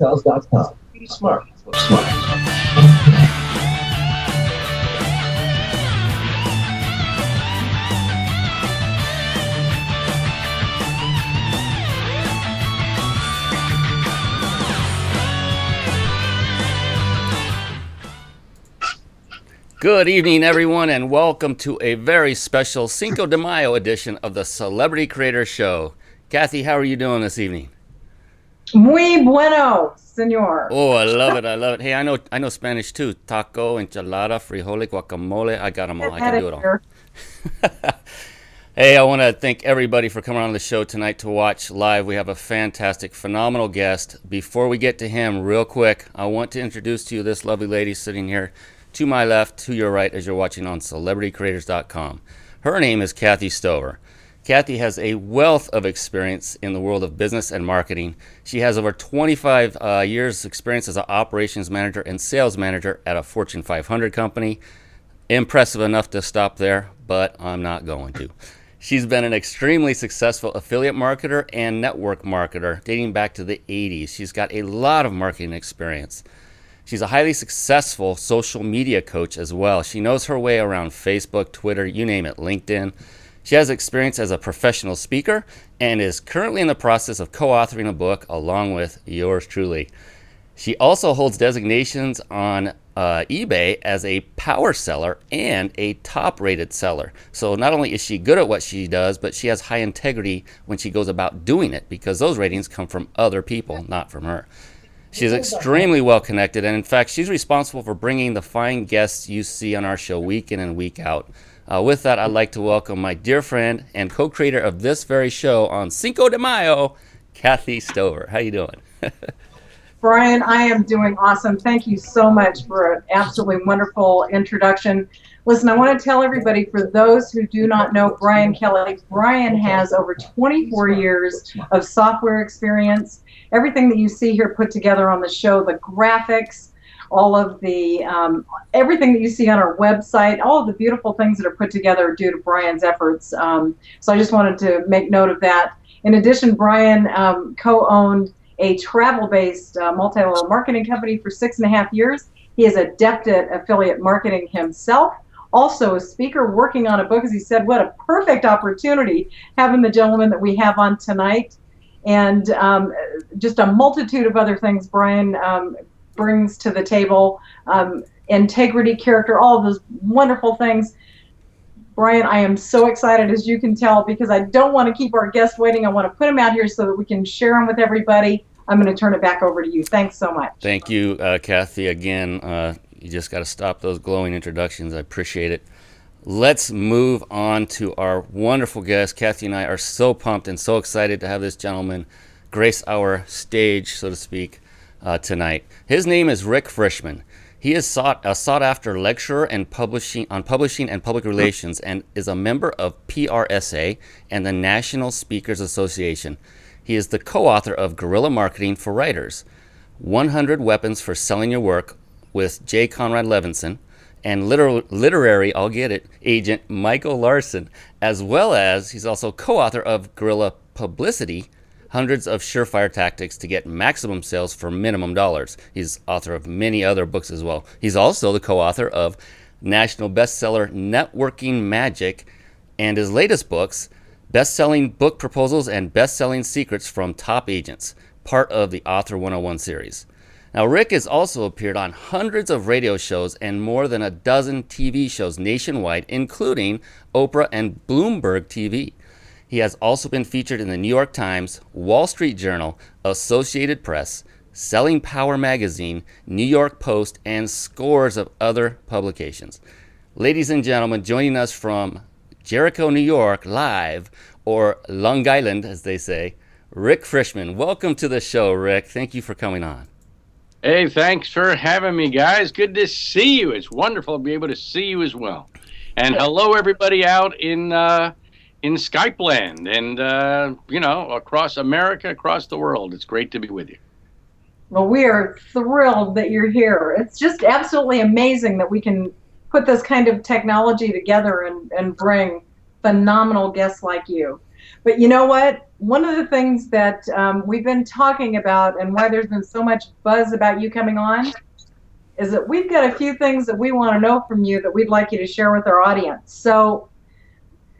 hotels.com. Be smart. Look smart. Good evening, everyone, and welcome to a very special Cinco de Mayo edition of the Celebrity Creator Show. Kathy, how are you doing this evening? Muy bueno, señor. Oh, I love it. I love it. Hey, I know Spanish too. Taco, enchilada, frijole, guacamole. I got them all. I can do it all. Hey, I want to thank everybody for coming on the show tonight to watch live. We have a fantastic, phenomenal guest. Before we get to him, real quick, I want to introduce to you this lovely lady sitting here to my left, to your right, as you're watching on CelebrityCreators.com. Her name is Kathy Stover. Kathy has a wealth of experience in the world of business and marketing. She has over 25 years experience as an operations manager and sales manager at a Fortune 500 company. Impressive enough to stop there, but I'm not going to. She's been an extremely successful affiliate marketer and network marketer dating back to the 80s. She's got a lot of marketing experience. She's a highly successful social media coach as well. She knows her way around Facebook, Twitter, you name it, LinkedIn. She has experience as a professional speaker and is currently in the process of co-authoring a book along with yours truly. She also holds designations on eBay as a power seller and a top-rated seller. So not only is she good at what she does, but she has high integrity when she goes about doing it because those ratings come from other people, not from her. She's extremely well connected, and in fact, she's responsible for bringing the fine guests you see on our show week in and week out. With that, I'd like to welcome my dear friend and co-creator of this very show on Cinco de Mayo, Kathy Stover. How you doing? Brian, I am doing awesome. Thank you so much for an absolutely wonderful introduction. Listen, I want to tell everybody, for those who do not know Brian Kelly, Brian has over 24 years of software experience. Everything that you see here put together on the show, the graphics, all of the, everything that you see on our website, all of the beautiful things that are put together are due to Brian's efforts. So I just wanted to make note of that. In addition, Brian co-owned a travel-based multi-level marketing company for 6.5 years. He is adept at affiliate marketing himself. Also a speaker working on a book, as he said. What a perfect opportunity having the gentleman that we have on tonight. And just a multitude of other things Brian brings to the table. Integrity, character, all of those wonderful things. Brian, I am so excited, as you can tell, because I don't want to keep our guests waiting. I want to put them out here so that we can share them with everybody. I'm going to turn it back over to you. Thanks so much. Thank you, Kathy. Again, you just got to stop those glowing introductions. I appreciate it. Let's move on to our wonderful guest. Kathy and I are so pumped and so excited to have this gentleman grace our stage, so to speak, tonight. His name is Rick Frischman. He is a sought-after lecturer and publishing and public relations, and is a member of PRSA and the National Speakers Association. He is the co-author of Guerrilla Marketing for Writers, 100 Weapons for Selling Your Work with J. Conrad Levinson, and literary, I'll get it, agent Michael Larson, as well as he's also co-author of Guerrilla Publicity, Hundreds of Surefire Tactics to Get Maximum Sales for Minimum Dollars. He's author of many other books as well. He's also the co-author of national bestseller Networking Magic, and his latest books, Best-Selling Book Proposals and Best-Selling Secrets from Top Agents, part of the Author 101 series. Now, Rick has also appeared on hundreds of radio shows and more than a dozen TV shows nationwide, including Oprah and Bloomberg TV. He has also been featured in the New York Times, Wall Street Journal, Associated Press, Selling Power Magazine, New York Post, and scores of other publications. Ladies and gentlemen, joining us from Jericho, New York, live, or Long Island, as they say, Rick Frischman. Welcome to the show, Rick. Thank you for coming on. Hey, thanks for having me, guys. Good to see you. It's wonderful to be able to see you as well. And hello, everybody out in Skype land and, across America, across the world. It's great to be with you. Well, we are thrilled that you're here. It's just absolutely amazing that we can put this kind of technology together and bring phenomenal guests like you. But you know what? One of the things that we've been talking about and why there's been so much buzz about you coming on is that we've got a few things that we want to know from you that we'd like you to share with our audience. So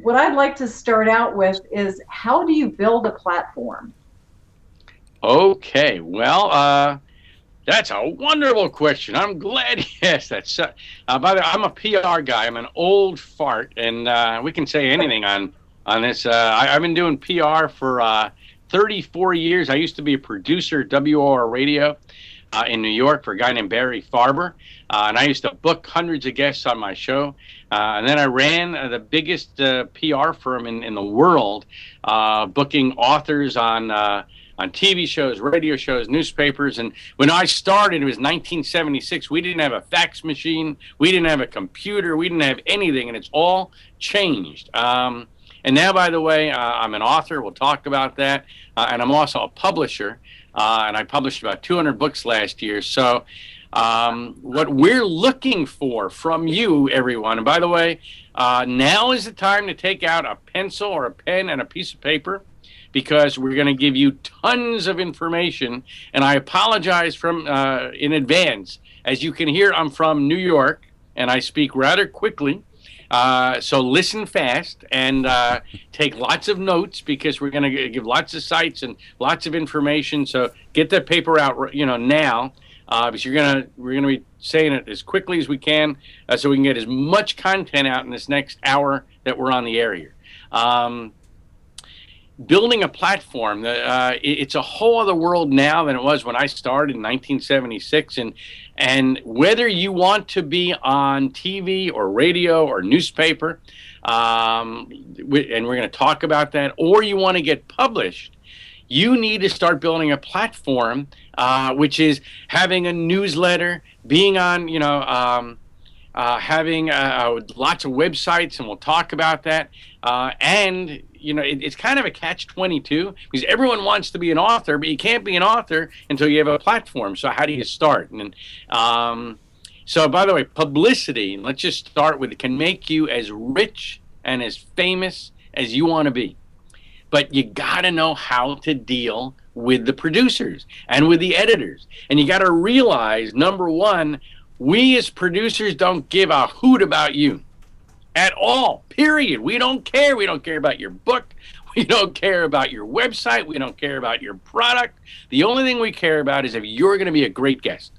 what I'd like to start out with is, how do you build a platform? Okay, well, that's a wonderful question. I'm glad you asked that. By the way, I'm a PR guy. I'm an old fart, and we can say anything on this. I've been doing PR for 34 years. I used to be a producer at WOR Radio in New York for a guy named Barry Farber, and I used to book hundreds of guests on my show. And then I ran the biggest PR firm in the world, booking authors on TV shows, radio shows, newspapers. And when I started, it was 1976. We didn't have a fax machine. We didn't have a computer. We didn't have anything, and it's all changed. And now, by the way, I'm an author. We'll talk about that. And I'm also a publisher. And I published about 200 books last year. So what we're looking for from you, everyone, and by the way, now is the time to take out a pencil or a pen and a piece of paper, because we're going to give you tons of information. And I apologize in advance. As you can hear, I'm from New York, and I speak rather quickly. So listen fast and take lots of notes, because we're going to give lots of sites and lots of information. So get that paper out, now, because we're going to be saying it as quickly as we can, so we can get as much content out in this next hour that we're on the air here. Building a platform, it's a whole other world now than it was when I started in 1976. And whether you want to be on TV or radio or newspaper, and we're going to talk about that, or you want to get published, you need to start building a platform, which is having a newsletter, being on, having lots of websites, and we'll talk about that. And it's kind of a catch-22, because everyone wants to be an author, but you can't be an author until you have a platform. So how do you start? And so, by the way, publicity, let's just start with it, can make you as rich and as famous as you want to be. But you got to know how to deal with the producers and with the editors. And you got to realize, number one, we as producers don't give a hoot about you at all, period. We don't care. We don't care about your book. We don't care about your website. We don't care about your product. The only thing we care about is if you're going to be a great guest,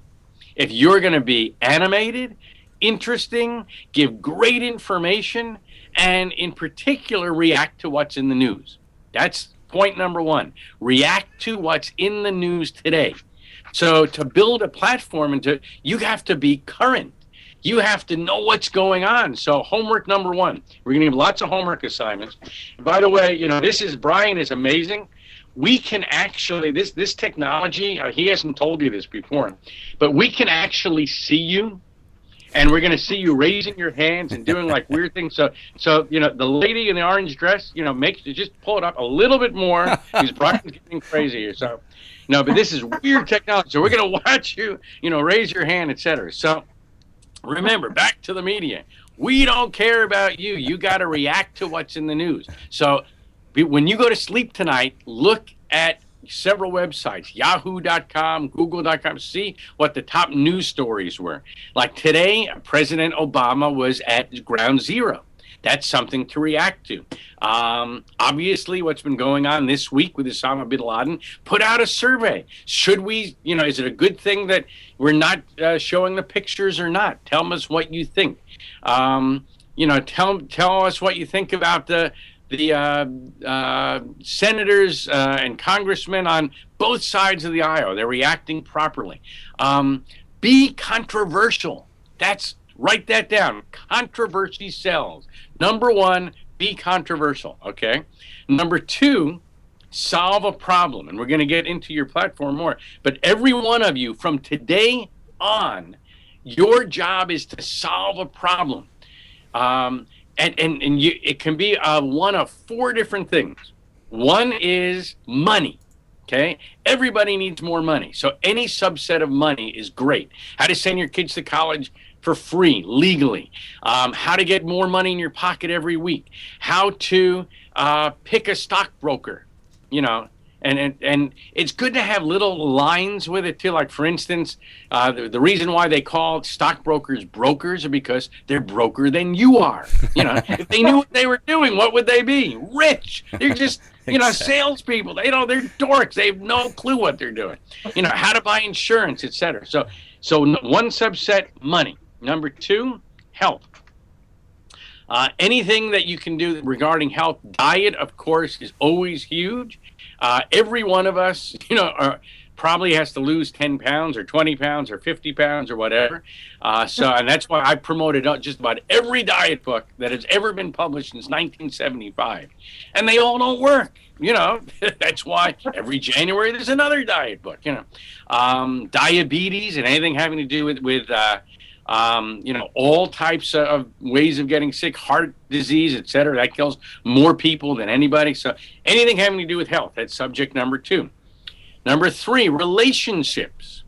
if you're going to be animated, interesting, give great information, and in particular, react to what's in the news. That's point number one. React to what's in the news today. So to build a platform, you have to be current. You have to know what's going on. So homework number one, we're going to give lots of homework assignments. By the way, Brian is amazing. We can actually, this technology, he hasn't told you this before, but we can actually see you, and we're going to see you raising your hands and doing like weird things. So the lady in the orange dress, just pull it up a little bit more, because Brian's getting crazy here. So, but this is weird technology. So we're going to watch you, raise your hand, etc. So remember, back to the media. We don't care about you. You got to react to what's in the news. So when you go to sleep tonight, look at several websites, yahoo.com, google.com, see what the top news stories were. Like today, President Obama was at ground zero. That's something to react to. Obviously, what's been going on this week with Osama bin Laden, put out a survey. Should we, is it a good thing that we're not showing the pictures or not? Tell us what you think. Tell us what you think about the senators and congressmen on both sides of the aisle. They're reacting properly. Be controversial. Write that down. Controversy sells. Number one, be controversial, okay? Number two, solve a problem. And we're going to get into your platform more. But every one of you, from today on, your job is to solve a problem. It can be one of four different things. One is money. Okay, everybody needs more money, so any subset of money is great. How to send your kids to college? for free, legally, how to get more money in your pocket every week, how to pick a stockbroker, and it's good to have little lines with it too. Like, for instance, the reason why they call stockbrokers brokers are because they're broker than you are. If they knew what they were doing, what would they be? Rich. They're just salespeople. They're dorks. They have no clue what they're doing. How to buy insurance, etc. So one subset, money. Number two, health. Anything that you can do regarding health. Diet, of course, is always huge. Every one of us, probably has to lose 10 pounds or 20 pounds or 50 pounds or whatever. And that's why I promoted just about every diet book that has ever been published since 1975. And they all don't work. That's why every January there's another diet book. Diabetes and anything having to do with all types of ways of getting sick, heart disease, etc. That kills more people than anybody. So anything having to do with health, that's subject number two. Number three, relationships.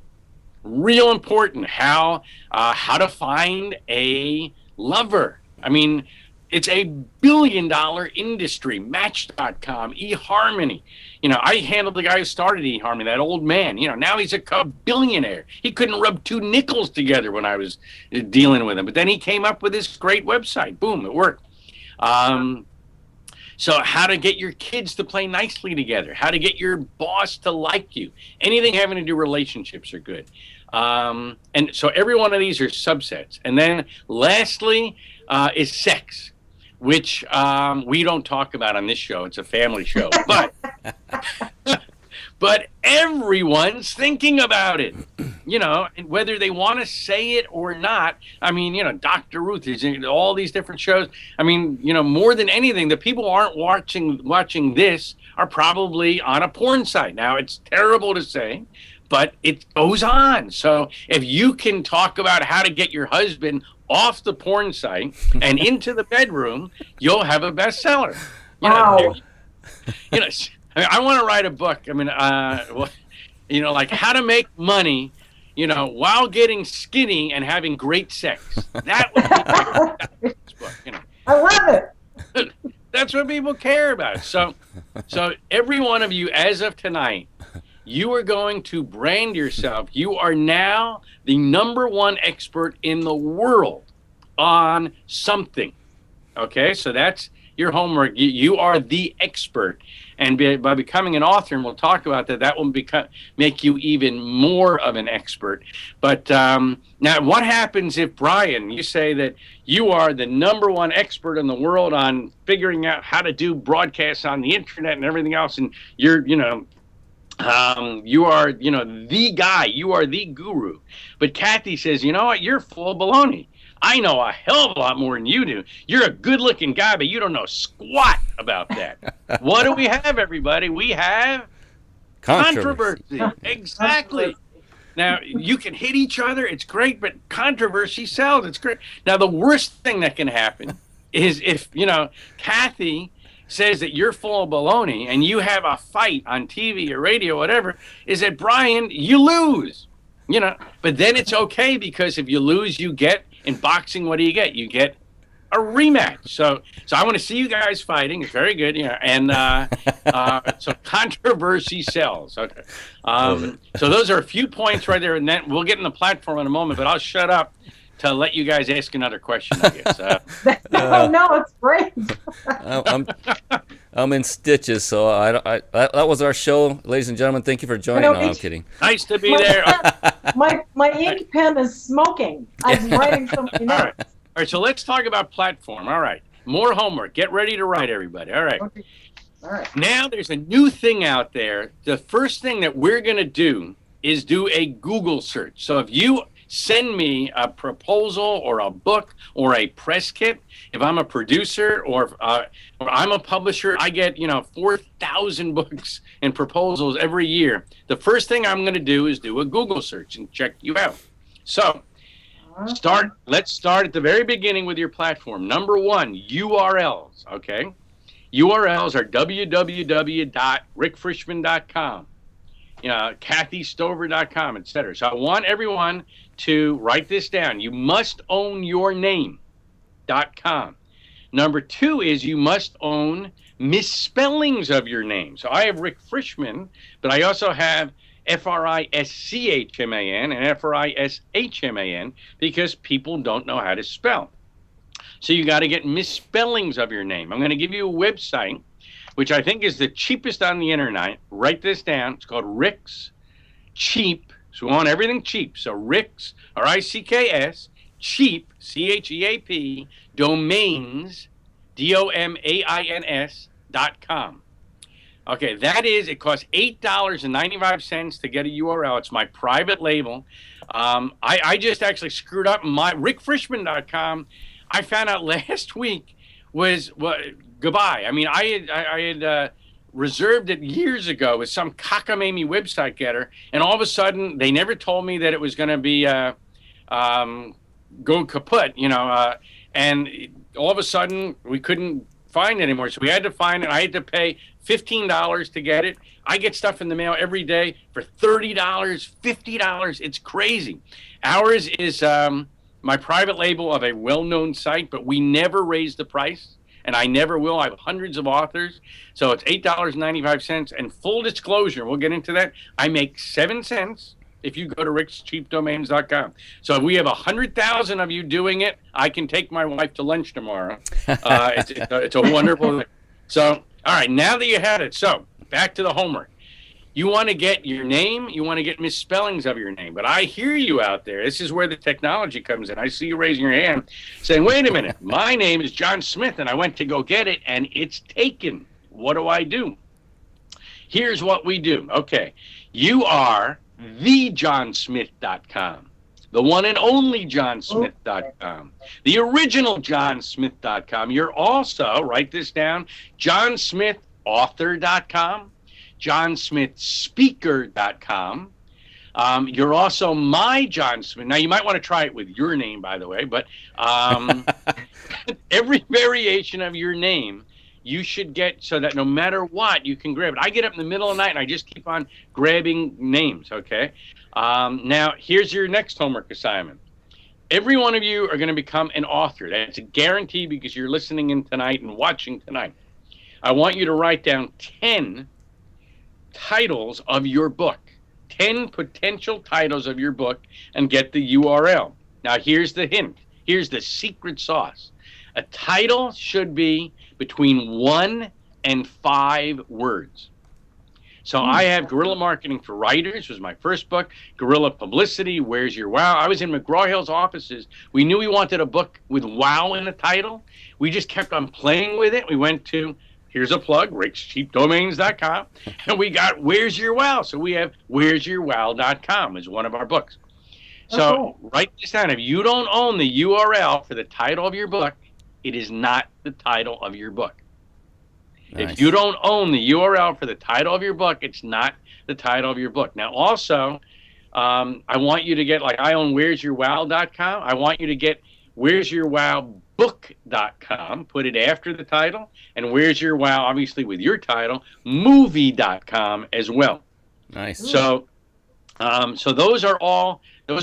Real important. How to find a lover. I mean, it's a billion-dollar industry. Match.com, eHarmony. I handled the guy who started eHarmony, that old man. Now he's a billionaire. He couldn't rub two nickels together when I was dealing with him. But then he came up with this great website. Boom, it worked. So how to get your kids to play nicely together. How to get your boss to like you. Anything having to do relationships are good. And so every one of these are subsets. And then lastly is sex, which we don't talk about on this show. It's a family show. But everyone's thinking about it, and whether they want to say it or not. I mean, Dr. Ruth is in all these different shows. I mean, more than anything, the people who aren't watching this are probably on a porn site. Now, it's terrible to say, but it goes on. So if you can talk about how to get your husband off the porn site and into the bedroom, you'll have a bestseller. Wow. I want to write a book. I mean, like how to make money, while getting skinny and having great sex. That would be this book. I love it. That's what people care about. So every one of you, as of tonight, you are going to brand yourself. You are now the number one expert in the world on something. Okay, so that's your homework. You are the expert. And by becoming an author, and we'll talk about that will make you even more of an expert. But now what happens if, Brian, you say that you are the number one expert in the world on figuring out how to do broadcasts on the internet and everything else, and you're, you are, the guy, you are the guru. But Kathy says, you know what, you're full of baloney. I know a hell of a lot more than you do. You're a good-looking guy, but you don't know squat about that. What do we have, everybody? We have controversy. Exactly. Now, you can hit each other. It's great, but controversy sells. It's great. Now, the worst thing that can happen is if, Kathy says that you're full of baloney and you have a fight on TV or radio, whatever, is that, Brian, you lose. But then it's okay, because if you lose, you get, in boxing, what do you get? You get a rematch. So I want to see you guys fighting. It's very good. And so controversy sells. Okay. So those are a few points right there. And then we'll get in the platform in a moment, but I'll shut up to let you guys ask another question, I guess. No, it's great. I'm in stitches, so that was our show, ladies and gentlemen. Thank you for joining. No, I'm kidding. Nice to be there. My ink pen is smoking. I'm writing something else. All right, so let's talk about platform. All right, more homework. Get ready to write, everybody. All right. Okay. All right. Now there's a new thing out there. The first thing that we're going to do is do a Google search. So if you send me a proposal or a book or a press kit, if I'm a producer or I'm a publisher, I get 4,000 books and proposals every year. The first thing I'm going to do is do a Google search and check you out. So let's start at the very beginning with your platform. Number one, URLs. Okay, URLs are www.rickfrischman.com, KathyStover.com, etc. So I want everyone to write this down. You must own your name.com. Number 2 is you must own misspellings of your name. So I have Rick Frischman, but I also have Frischman and Frishman because people don't know how to spell. So you got to get misspellings of your name. I'm going to give you a website, which I think is the cheapest on the internet. Write this down. It's called Rick's Cheap. So we want everything cheap. So Rick's, R-I-C-K-S, cheap, C-H-E-A-P, domains, DOMAINS.com. Okay, it costs $8.95 to get a URL. It's my private label. I just actually screwed up my rickfrischman.com. I found out last week was goodbye. I mean, I had reserved it years ago with some cockamamie website getter, and all of a sudden they never told me that it was going to be go kaput, and all of a sudden we couldn't find it anymore. So we had to find it. I had to pay $15 to get it. I get stuff in the mail every day for $30, $50. It's crazy. Ours is my private label of a well-known site, but we never raise the price, and I never will. I have hundreds of authors, so it's $8.95. And full disclosure, we'll get into that, I make 7 cents if you go to rickscheapdomains.com. So if we have 100,000 of you doing it, I can take my wife to lunch tomorrow. It's a wonderful thing. So, all right, now that you had it, so back to the homework. You want to get your name, you want to get misspellings of your name. But I hear you out there. This is where the technology comes in. I see you raising your hand saying, wait a minute, my name is John Smith, and I went to go get it, and it's taken. What do I do? Here's what we do. Okay, you are thejohnsmith.com, the one and only johnsmith.com, the original johnsmith.com. You're also, write this down, johnsmithauthor.com, johnsmithspeaker.com. You're also my John Smith. Now, you might want to try it with your name, by the way, but every variation of your name you should get so that no matter what, you can grab it. I get up in the middle of the night and I just keep on grabbing names, okay? Now, here's your next homework assignment. Every one of you are going to become an author. That's a guarantee because you're listening in tonight and watching tonight. I want you to write down 10 titles of your book, 10 potential titles of your book, and get the URL. Now, here's the hint. Here's the secret sauce. A title should be between 1 and 5 words. So I have Guerrilla Marketing for Writers, was my first book. Guerrilla Publicity, Where's Your Wow? I was in McGraw-Hill's offices. We knew we wanted a book with wow in the title. We just kept on playing with it. We went to, here's a plug, rickscheapdomains.com, and we got Where's Your Wow? So we have where'syourwow.com as one of our books. So write this down. If you don't own the URL for the title of your book, it is not the title of your book. Nice. If you don't own the URL for the title of your book, it's not the title of your book. Now, also, I want you to get, like I own where'syourwow.com. I want you to get where'syourwowbook.com, put it after the title, and Where's Your Wow, obviously with your title, movie.com as well. Nice. So those are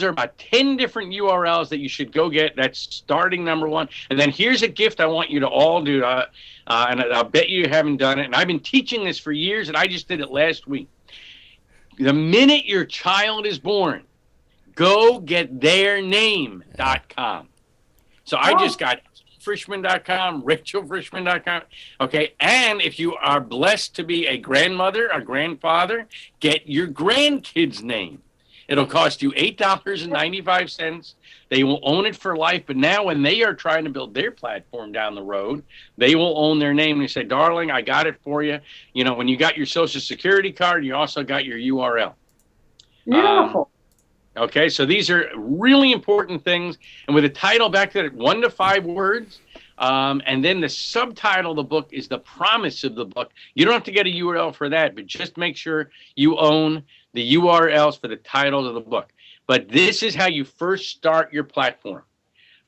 about 10 different URLs that you should go get. That's starting number 1. And then here's a gift I want you to all do, and I'll bet you haven't done it. And I've been teaching this for years, and I just did it last week. The minute your child is born, go get theirname.com. So I just got Frischman.com, RachelFrischman.com. Okay, and if you are blessed to be a grandmother, a grandfather, get your grandkid's name. It'll cost you $8.95. They will own it for life. But now when they are trying to build their platform down the road, they will own their name. And they say, darling, I got it for you. You know, when you got your Social Security card, you also got your URL. Beautiful. Okay, so these are really important things. And with the title, back to that, 1 to 5 words. And then the subtitle of the book is the promise of the book. You don't have to get a URL for that, but just make sure you own the URLs for the titles of the book. But this is how you first start your platform.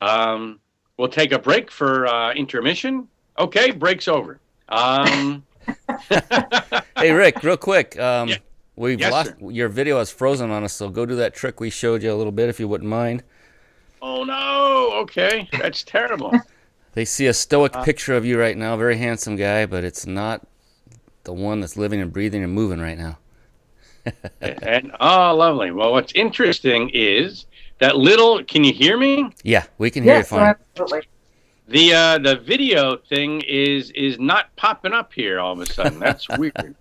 We'll take a break for intermission. Okay, break's over. Hey, Rick, real quick. Yeah. We've Yes, lost sir. your video is frozen on us, so go do that trick we showed you a little bit if you wouldn't mind. Oh no. Okay, that's terrible. They see a stoic picture of you right now, very handsome guy, but it's not the one that's living and breathing and moving right now. And oh, lovely. Well, what's interesting is that little. Can you hear me? Yeah, we can hear you Yes, fine. absolutely. The video thing is not popping up here all of a sudden. That's weird.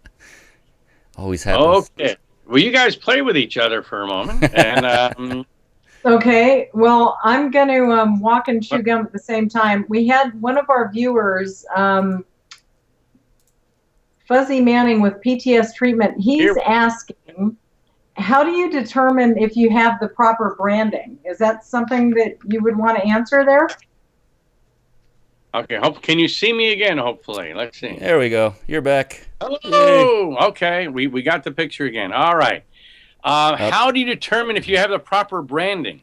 Always happens. Okay. Well, you guys play with each other for a moment, and Okay, well, I'm going to walk and chew gum at the same time. We had one of our viewers, Fuzzy Manning with PTS treatment. He's Here. asking, how do you determine if you have the proper branding? Is that something that you would want to answer there? okay. Can you see me again? Hopefully, let's see. There we go. You're back. Hello. Okay, we got the picture again. All right. How do you determine if you have the proper branding?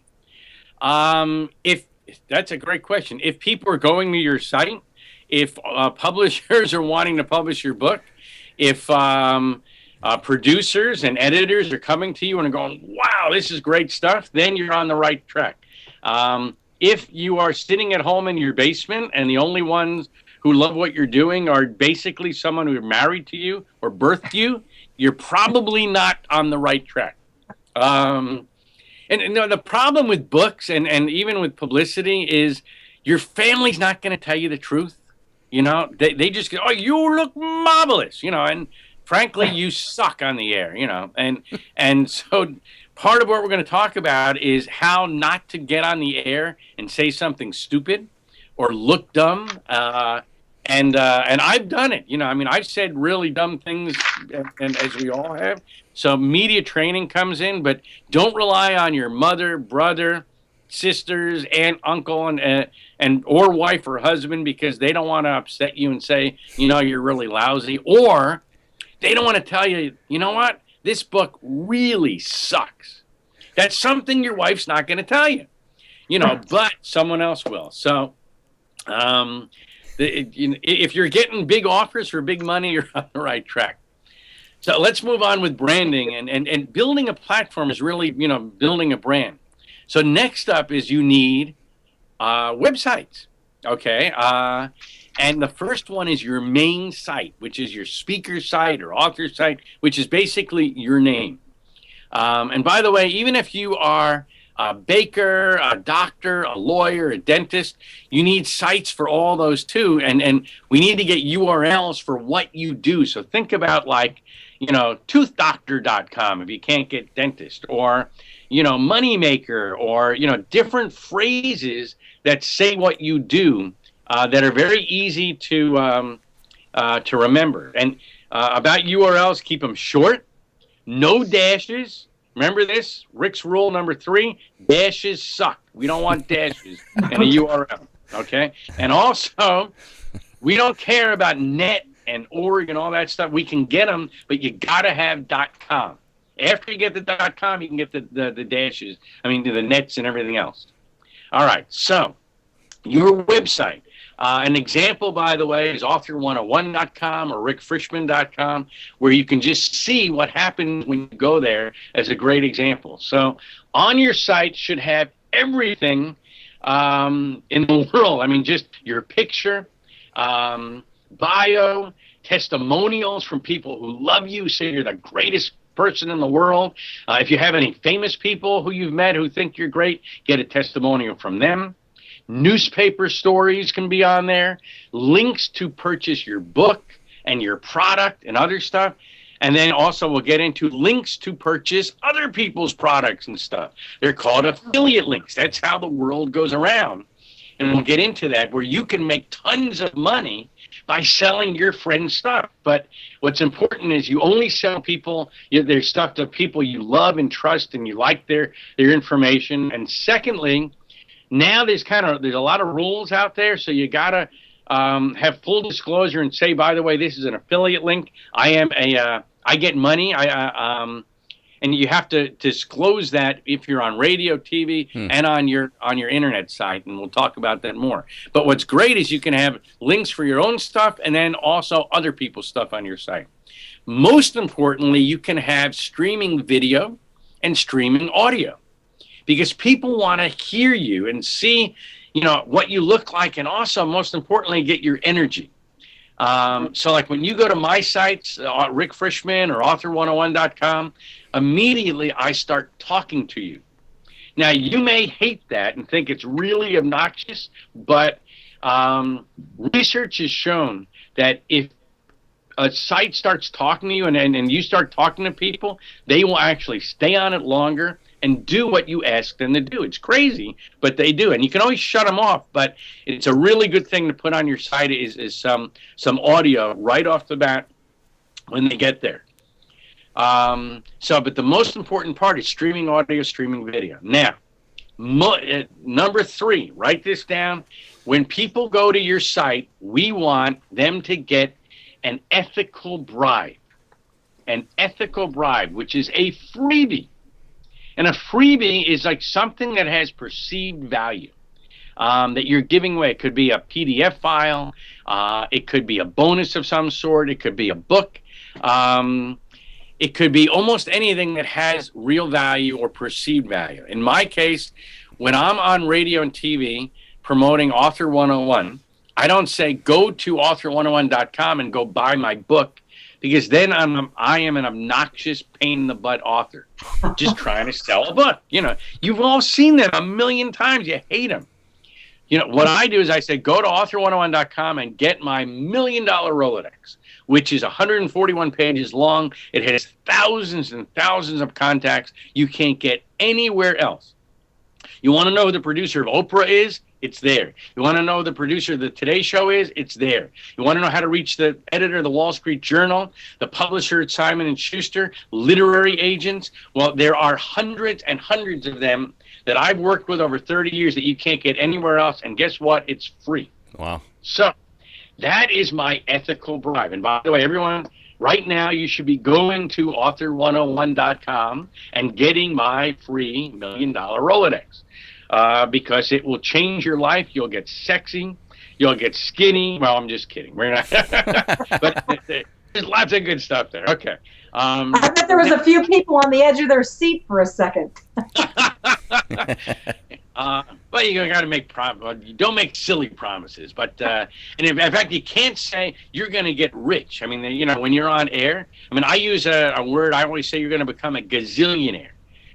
If that's a great question. If people are going to your site, if publishers are wanting to publish your book, if producers and editors are coming to you and are going, "Wow, this is great stuff," then you're on the right track. If you are sitting at home in your basement and the only ones who love what you're doing are basically someone who are married to you or birthed you, you're probably not on the right track. And the problem with books and even with publicity is your family's not going to tell you the truth. You know, they just go, "Oh, you look marvelous," you know, and frankly, you suck on the air, you know. And so part of what we're going to talk about is how not to get on the air and say something stupid or look dumb. And I've done it. You know, I mean, I've said really dumb things, and as we all have. So media training comes in, but don't rely on your mother, brother, sisters, aunt, uncle, and or wife or husband because they don't want to upset you and say, you know, you're really lousy, or they don't want to tell you, you know what, this book really sucks. That's something your wife's not going to tell you, you know, but someone else will. So, if you're getting big offers for big money, you're on the right track. So let's move on with branding and building a platform is really, you know, building a brand. So next up is you need websites. Okay. And the first one is your main site, which is your speaker site or author site, which is basically your name. And by the way, even if you are a baker, a doctor, a lawyer, a dentist, you need sites for all those too. And we need to get URLs for what you do. So think about like, you know, toothdoctor.com if you can't get dentist, or, you know, moneymaker, or, you know, different phrases that say what you do that are very easy to remember. And about URLs, keep them short, no dashes. Remember this? Rick's rule number 3, dashes suck. We don't want dashes in a URL, okay? And also, we don't care about net and org and all that stuff. We can get them, but you got to have .com. After you get the .com, you can get the dashes, I mean, the nets and everything else. All right, so your website. An example, by the way, is author101.com or rickfrishman.com, where you can just see what happens when you go there as a great example. So on your site should have everything in the world. I mean, just your picture, bio, testimonials from people who love you, say you're the greatest person in the world. If you have any famous people who you've met who think you're great, get a testimonial from them. Newspaper stories can be on there, links to purchase your book and your product and other stuff. And then also we'll get into links to purchase other people's products and stuff. They're called affiliate links. That's how the world goes around. And we'll get into that, where you can make tons of money by selling your friend's stuff. But what's important is you only sell people their stuff to people you love and trust and you like their information. And secondly, now there's a lot of rules out there, so you gotta have full disclosure and say, by the way, this is an affiliate link. I get money. and you have to disclose that if you're on radio, TV, and on your internet site, and we'll talk about that more. But what's great is you can have links for your own stuff and then also other people's stuff on your site. Most importantly, you can have streaming video and streaming audio, because people want to hear you and see, what you look like, and also, most importantly, get your energy. So like when you go to my sites, Rick Frischman or author101.com, immediately I start talking to you. Now, you may hate that and think it's really obnoxious, but research has shown that if a site starts talking to you and you start talking to people, they will actually stay on it longer and do what you ask them to do. It's crazy, but they do. And you can always shut them off, but it's a really good thing to put on your site is some audio right off the bat when they get there. But the most important part is streaming audio, streaming video. Now, number 3, write this down. When people go to your site, we want them to get an ethical bribe, which is a freebie. And a freebie is like something that has perceived value that you're giving away. It could be a PDF file. It could be a bonus of some sort. It could be a book. It could be almost anything that has real value or perceived value. In my case, when I'm on radio and TV promoting Author 101, I don't say go to author101.com and go buy my book, because then I am an obnoxious pain in the butt author just trying to sell a book. You've all seen that a million times. You hate them. What I do is I say go to author101.com and get my $1 million Rolodex, which is 141 pages long. It has thousands and thousands of contacts you can't get anywhere else. You want to know who the producer of Oprah is? It's there. You want to know who the producer of the Today Show is? It's there. You want to know how to reach the editor of the Wall Street Journal, the publisher at Simon & Schuster, literary agents? Well, there are hundreds and hundreds of them that I've worked with over 30 years that you can't get anywhere else. And guess what? It's free. Wow. So that is my ethical bribe. And by the way, everyone, right now you should be going to author101.com and getting my free $1 million Rolodex. Because it will change your life. You'll get sexy. You'll get skinny. Well, I'm just kidding. We're not. But there's lots of good stuff there. Okay. I bet there was a few people on the edge of their seat for a second. But you got to make you don't make silly promises. But and in fact, you can't say you're going to get rich. I mean, when you're on air. I mean, I use a word. I always say you're going to become a gazillionaire.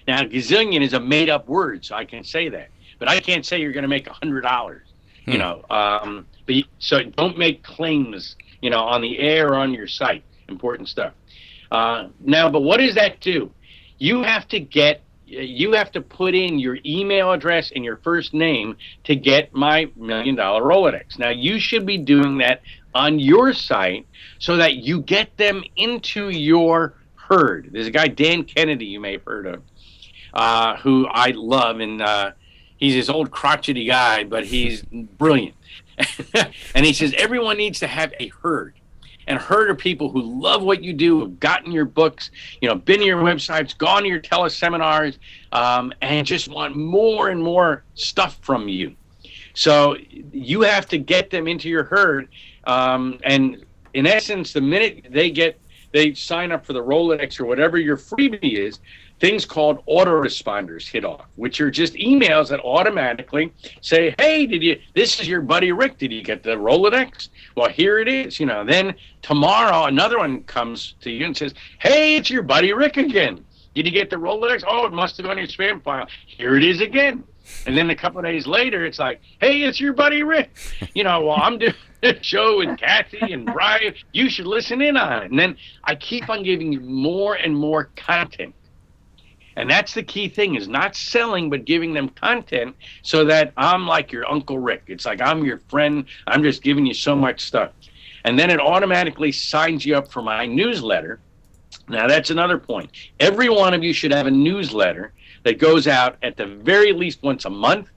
Now, gazillion is a made-up word, so I can say that. But I can't say you're going to make $100, so don't make claims, on the air or on your site. Important stuff. Now, but what does that do? You have to put in your email address and your first name to get my $1 million Rolodex. Now, you should be doing that on your site so that you get them into your herd. There's a guy, Dan Kennedy, you may have heard of. Who I love, and he's this old crotchety guy, but he's brilliant. And he says everyone needs to have a herd. And a herd are people who love what you do, have gotten your books, been to your websites, gone to your teleseminars, and just want more and more stuff from you. So you have to get them into your herd. And in essence, the minute they sign up for the Rolodex or whatever your freebie is, things called autoresponders hit off, which are just emails that automatically say, hey, this is your buddy Rick. Did you get the Rolodex? Well, here it is. Then tomorrow another one comes to you and says, hey, it's your buddy Rick again. Did you get the Rolodex? Oh, it must have gone in your spam file. Here it is again. And then a couple of days later, it's like, hey, it's your buddy Rick. Well, I'm doing a show with Kathy and Brian. You should listen in on it. And then I keep on giving you more and more content. And that's the key thing, is not selling, but giving them content so that I'm like your Uncle Rick. It's like I'm your friend. I'm just giving you so much stuff. And then it automatically signs you up for my newsletter. Now, that's another point. Every one of you should have a newsletter that goes out at the very least once a month.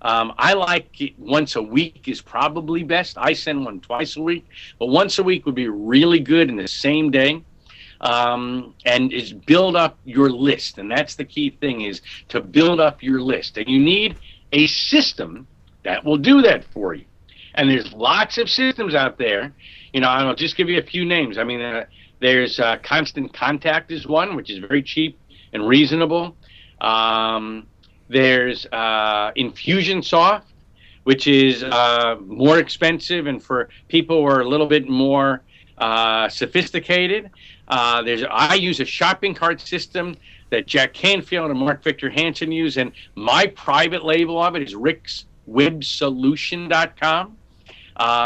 I like it once a week is probably best. I send one twice a week. But once a week would be really good in the same day. and is build up your list. And that's the key thing, is to build up your list. And you need a system that will do that for you. And there's lots of systems out there. I'll just give you a few names. I mean, there's Constant Contact is one, which is very cheap and reasonable. There's Infusionsoft, which is more expensive and for people who are a little bit more sophisticated. I use a shopping cart system that Jack Canfield and Mark Victor Hansen use, and my private label of it is rickswebsolution.com.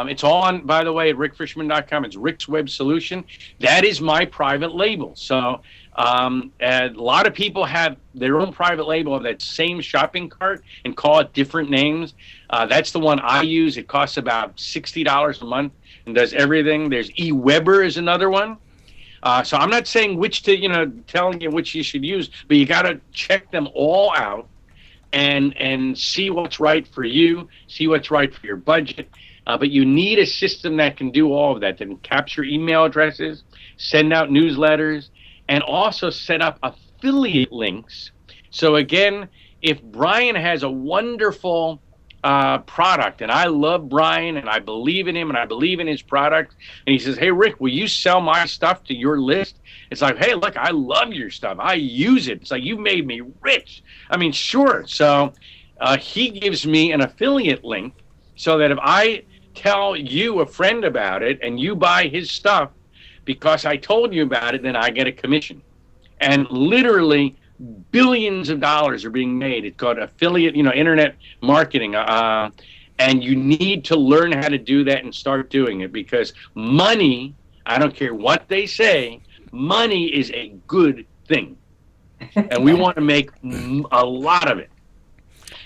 It's all on, by the way, at rickfishman.com. It's Rick's Web Solution. That is my private label. So a lot of people have their own private label of that same shopping cart and call it different names. That's the one I use. It costs about $60 a month and does everything. There's eWeber is another one. So I'm not saying which to, telling you which you should use, but you got to check them all out and see what's right for you, see what's right for your budget. But you need a system that can do all of that can capture email addresses, send out newsletters, and also set up affiliate links. So again, if Brian has a wonderful product, and I love Brian, and I believe in him, and I believe in his product, and he says, hey, Rick, will you sell my stuff to your list? It's like, hey, look, I love your stuff. I use it. It's like, you made me rich. I mean, sure. So he gives me an affiliate link so that if I tell you, a friend, about it, and you buy his stuff because I told you about it, then I get a commission. And literally billions of dollars are being made. It's called affiliate, internet marketing. And you need to learn how to do that and start doing it, because money, I don't care what they say, money is a good thing. And we want to make a lot of it.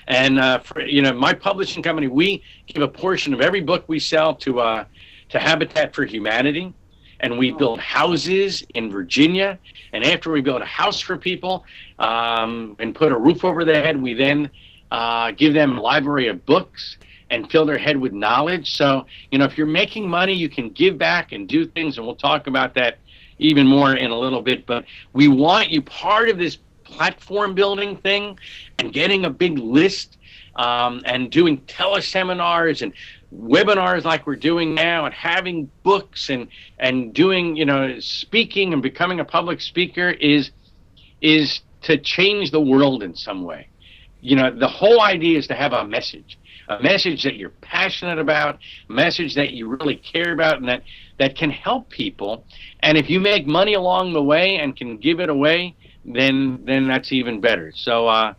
And my publishing company, we give a portion of every book we sell to Habitat for Humanity, and we build houses in Virginia. And after we build a house for people and put a roof over their head, we then give them a library of books and fill their head with knowledge. So, if you're making money, you can give back and do things, and we'll talk about that even more in a little bit. But we want you part of this platform building thing and getting a big list and doing teleseminars and webinars like we're doing now, and having books and doing speaking and becoming a public speaker is to change the world in some way. The whole idea is to have a message that you're passionate about, a message that you really care about, and that can help people. And if you make money along the way and can give it away, then that's even better. So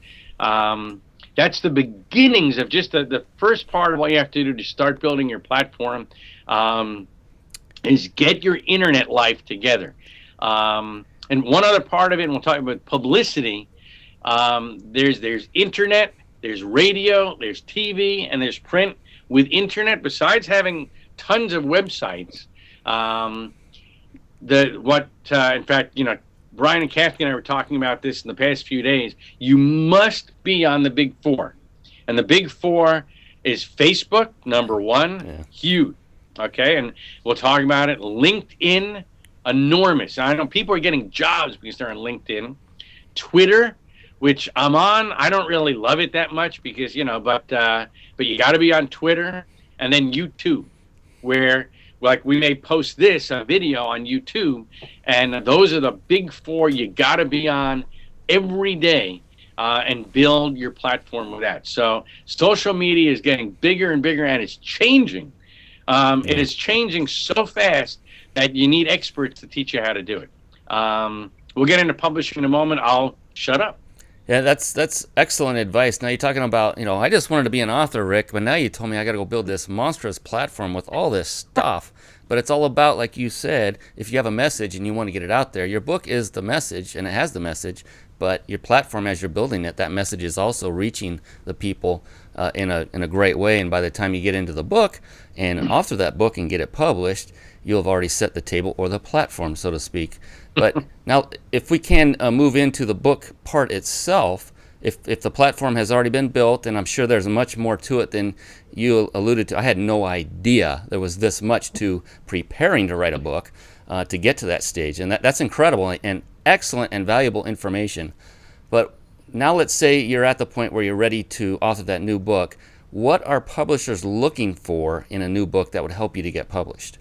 that's the beginnings of just the first part of what you have to do to start building your platform, is get your internet life together. And one other part of it, and we'll talk about publicity, there's internet, there's radio, there's TV, and there's print. With internet, besides having tons of websites, in fact, Brian and Kathy and I were talking about this in the past few days. You must be on the big four. And the big four is Facebook, number one, huge. Okay, and we'll talk about it. LinkedIn, enormous. I know people are getting jobs because they're on LinkedIn. Twitter, which I'm on. I don't really love it that much because, but you got to be on Twitter. And then YouTube, where like we may post a video on YouTube, and those are the big four you got to be on every day and build your platform with that. So social media is getting bigger and bigger, and it's changing. It is changing so fast that you need experts to teach you how to do it. We'll get into publishing in a moment. I'll shut up. Yeah, that's excellent advice. Now you're talking about, I just wanted to be an author, Rick, but now you told me I got to go build this monstrous platform with all this stuff. But it's all about, like you said, if you have a message and you want to get it out there, your book is the message and it has the message, but your platform, as you're building it, that message is also reaching the people in a great way. And by the time you get into the book and author that book and get it published, you'll have already set the table or the platform, so to speak. But now, if we can move into the book part itself, if the platform has already been built, and I'm sure there's much more to it than you alluded to. I had no idea there was this much to preparing to write a book to get to that stage, and that's incredible and excellent and valuable information. But now let's say you're at the point where you're ready to author that new book. What are publishers looking for in a new book that would help you to get published?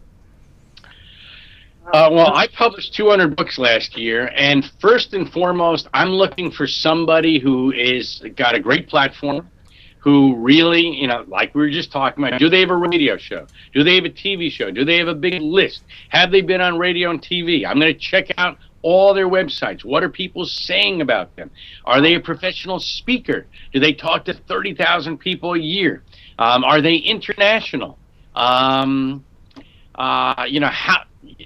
Well, I published 200 books last year, and first and foremost, I'm looking for somebody who is got a great platform, who really, you know, like we were just talking about, do they have a radio show? Do they have a TV show? Do they have a big list? Have they been on radio and TV? I'm going to check out all their websites. What are people saying about them? Are they a professional speaker? Do they talk to 30,000 people a year? Are they international? You know,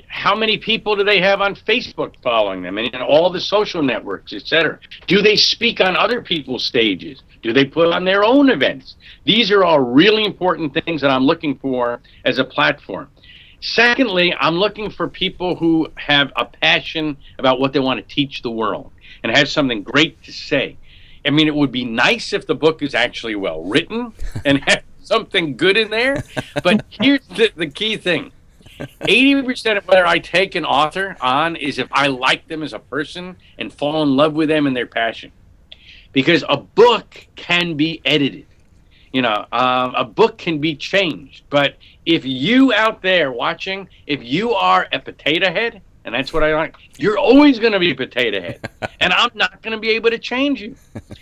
how many people do they have on Facebook following them and all the social networks, etc.? Do they speak on other people's stages? Do they put on their own events? These are all really important things that I'm looking for as a platform. Secondly, I'm looking for people who have a passion about what they want to teach the world and have something great to say. I mean, it would be nice if the book is actually well written and have something good in there, but here's the key thing. 80% of whether I take an author on is if I like them as a person and fall in love with them and their passion. Because a book can be edited. You know, a book can be changed. But if you out there watching, if you are a potato head, and that's what I like, you're always going to be a potato head. And I'm not going to be able to change you.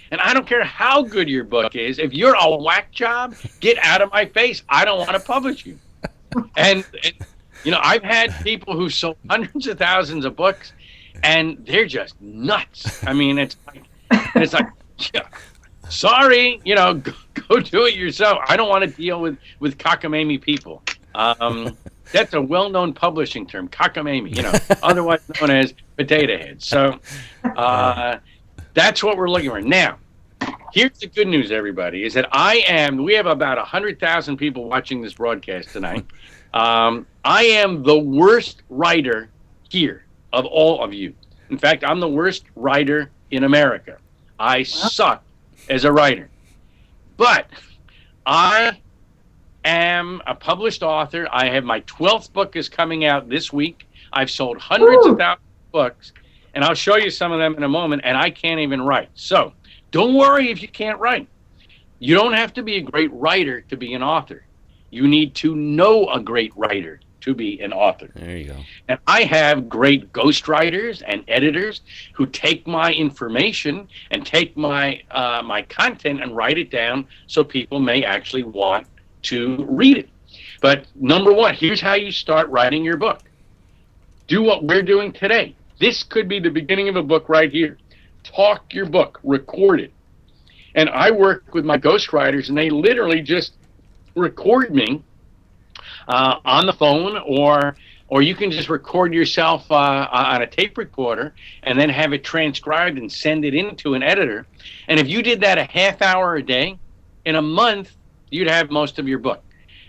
And I don't care how good your book is. If you're a whack job, get out of my face. I don't want to publish you. And you know, I've had people who sold hundreds of thousands of books, and they're just nuts. I mean, it's like, yeah, sorry, you know, go do it yourself. I don't want to deal with cockamamie people. That's a well-known publishing term, cockamamie, you know, otherwise known as potato heads. So that's what we're looking for. Now, here's the good news, everybody, is that we have about 100,000 people watching this broadcast tonight. I am the worst writer here of all of you. In fact, I'm the worst writer in America. I suck as a writer. But I am a published author. I have my 12th book is coming out this week. I've sold hundreds of thousands of books, and I'll show you some of them in a moment, and I can't even write. So don't worry if you can't write. You don't have to be a great writer to be an author. You need to know a great writer to be an author. There you go. And I have great ghostwriters and editors who take my information and take my my content and write it down so people may actually want to read it. But number one, here's how you start writing your book. Do what we're doing today. This could be the beginning of a book right here. Talk your book, record it. And I work with my ghostwriters, and they literally just record me on the phone, or you can just record yourself on a tape recorder and then have it transcribed and send it into an editor. And if you did that a half hour a day, in a month, you'd have most of your book.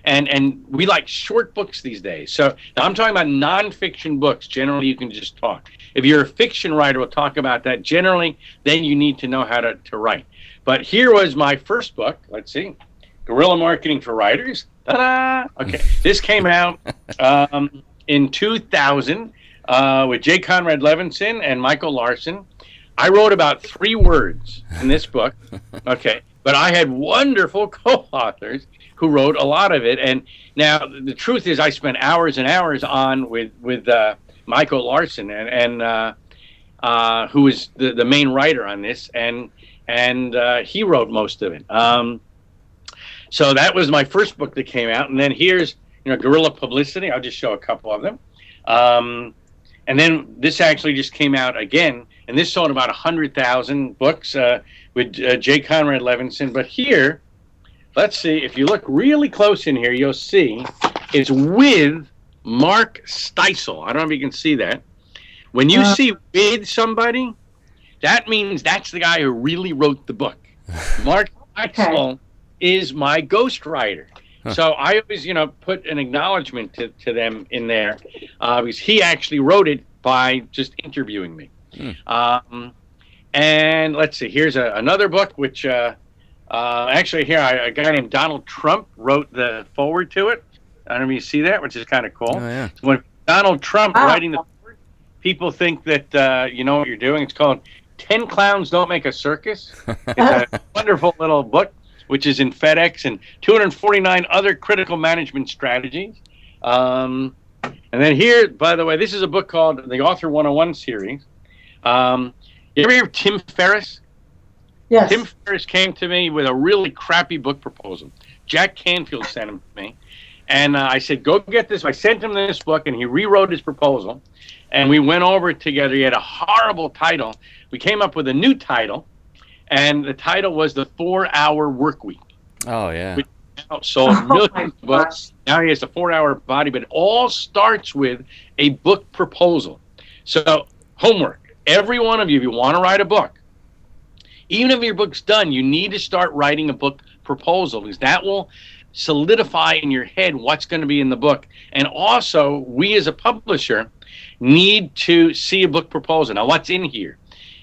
And we like short books these days. So now I'm talking about nonfiction books. Generally, you can just talk. If you're a fiction writer, we'll talk about that. Generally, then you need to know how to write. But here was my first book. Let's see. Guerrilla Marketing for Writers. Ta-da! Okay, this came out in 2000 with J. Conrad Levinson and Michael Larson. I wrote about 3 words in this book, okay, but I had wonderful co-authors who wrote a lot of it. And now the truth is I spent hours and hours on with Michael Larson and who is the main writer on this, and he wrote most of it. So that was my first book that came out, and then here's Guerrilla Publicity. I'll just show a couple of them, and then this actually just came out again, and this sold about 100,000 books with J. Conrad Levinson. But here, let's see, if you look really close in here, you'll see it's with Mark Steisel. I don't know if you can see that. When you see with somebody, that means that's the guy who really wrote the book. Mark Steisel is my ghostwriter. So I always, put an acknowledgement to them in there because he actually wrote it by just interviewing me. And let's see, here's another book, which actually here, a guy named Donald Trump wrote the forward to it. I don't know if you see that, which is kind of cool. Oh, yeah. So when Donald Trump writing the forward, people think that you know what you're doing. It's called 10 Clowns Don't Make a Circus. It's a wonderful little book, which is in FedEx, and 249 other critical management strategies. And then here, by the way, this is a book called the Author 101 series. You ever hear of Tim Ferriss? Yes. Tim Ferriss came to me with a really crappy book proposal. Jack Canfield sent him to me. And I said, go get this. I sent him this book, and he rewrote his proposal. And we went over it together. He had a horrible title. We came up with a new title, and the title was The 4-Hour Workweek. Oh, yeah. Which sold millions of books. Now he has a 4-hour body, but it all starts with a book proposal. So, homework. Every one of you, if you want to write a book, even if your book's done, you need to start writing a book proposal, because that will solidify in your head what's going to be in the book. And also, we as a publisher need to see a book proposal. Now, what's in here?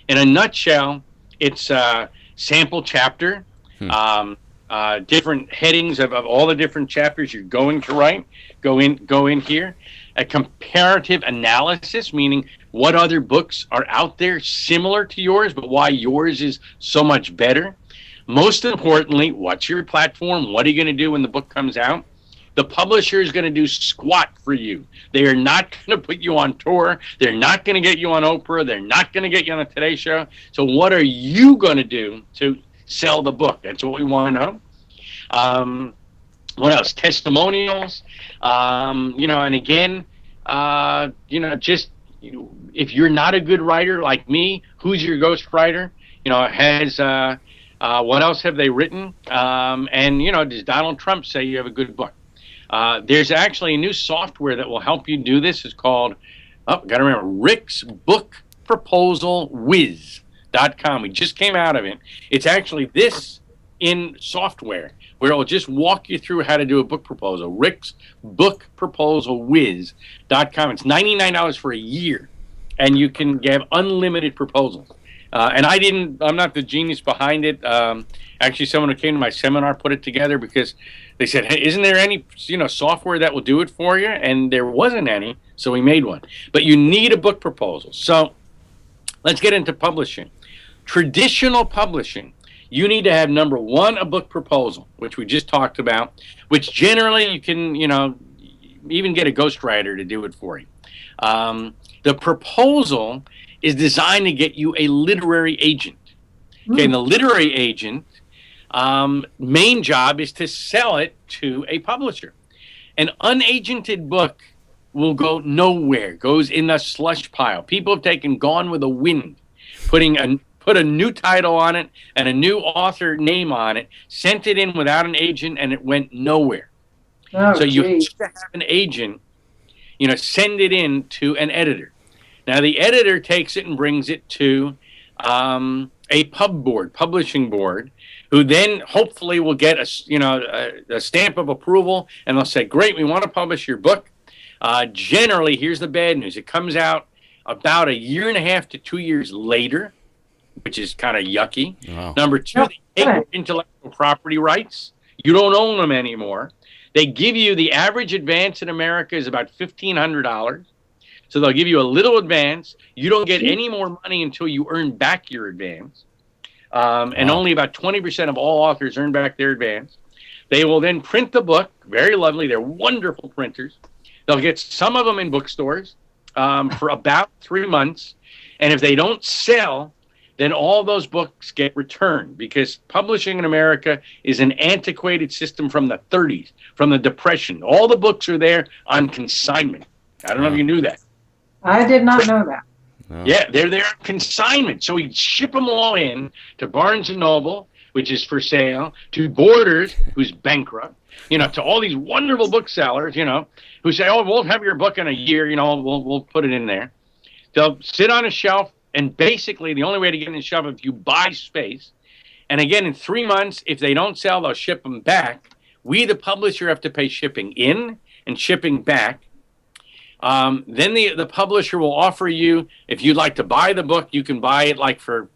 In a nutshell, it's a sample chapter, different headings of all the different chapters you're going to write. Go in here. A comparative analysis, meaning what other books are out there similar to yours, but why yours is so much better. Most importantly, what's your platform? What are you going to do when the book comes out? The publisher is going to do squat for you. They are not going to put you on tour. They're not going to get you on Oprah. They're not going to get you on the Today Show. So what are you going to do to sell the book? That's what we want to know. What else? Testimonials. And again, just if you're not a good writer like me, who's your ghostwriter? What else have they written? Does Donald Trump say you have a good book? There's actually a new software that will help you do this. It's called, got to remember, Rick's Book Proposal Wiz.com. We just came out of it. It's actually this in software where it will just walk you through how to do a book proposal. Rick's Book Proposal Wiz.com. It's $99 for a year, and you can get unlimited proposals. I'm not the genius behind it. Actually, someone who came to my seminar put it together because they said, hey, isn't there any software that will do it for you? And there wasn't any, so we made one. But you need a book proposal. So let's get into publishing. Traditional publishing, you need to have, number one, a book proposal, which we just talked about, which generally you can, even get a ghostwriter to do it for you. The proposal is designed to get you a literary agent. Okay, and the literary agent main job is to sell it to a publisher. An unagented book will go nowhere, goes in the slush pile. People have taken Gone with the Wind, put a new title on it and a new author name on it, sent it in without an agent, and it went nowhere. So you have to have an agent, send it in to an editor. Now the editor takes it and brings it to a publishing board, who then hopefully will get a stamp of approval, and they'll say, great, we want to publish your book. Generally, here's the bad news. It comes out about 1.5 to 2 years later, which is kind of yucky. Wow. Number two, they take your intellectual property rights. You don't own them anymore. They give you, the average advance in America is about $1,500. So they'll give you a little advance. You don't get any more money until you earn back your advance. And only about 20% of all authors earn back their advance. They will then print the book. Very lovely. They're wonderful printers. They'll get some of them in bookstores for about 3 months. And if they don't sell, then all those books get returned, because publishing in America is an antiquated system from the 30s, from the Depression. All the books are there on consignment. I don't know if you knew that. I did not know that. No. Yeah, they're there on consignment. So we ship them all in to Barnes & Noble, which is for sale, to Borders, who's bankrupt, to all these wonderful booksellers, who say, oh, we'll have your book in a year, we'll put it in there. They'll sit on a shelf, and basically the only way to get in the shelf is if you buy space. And again, in 3 months, if they don't sell, they'll ship them back. We, the publisher, have to pay shipping in and shipping back. Then the publisher will offer you, if you'd like to buy the book, you can buy it like for,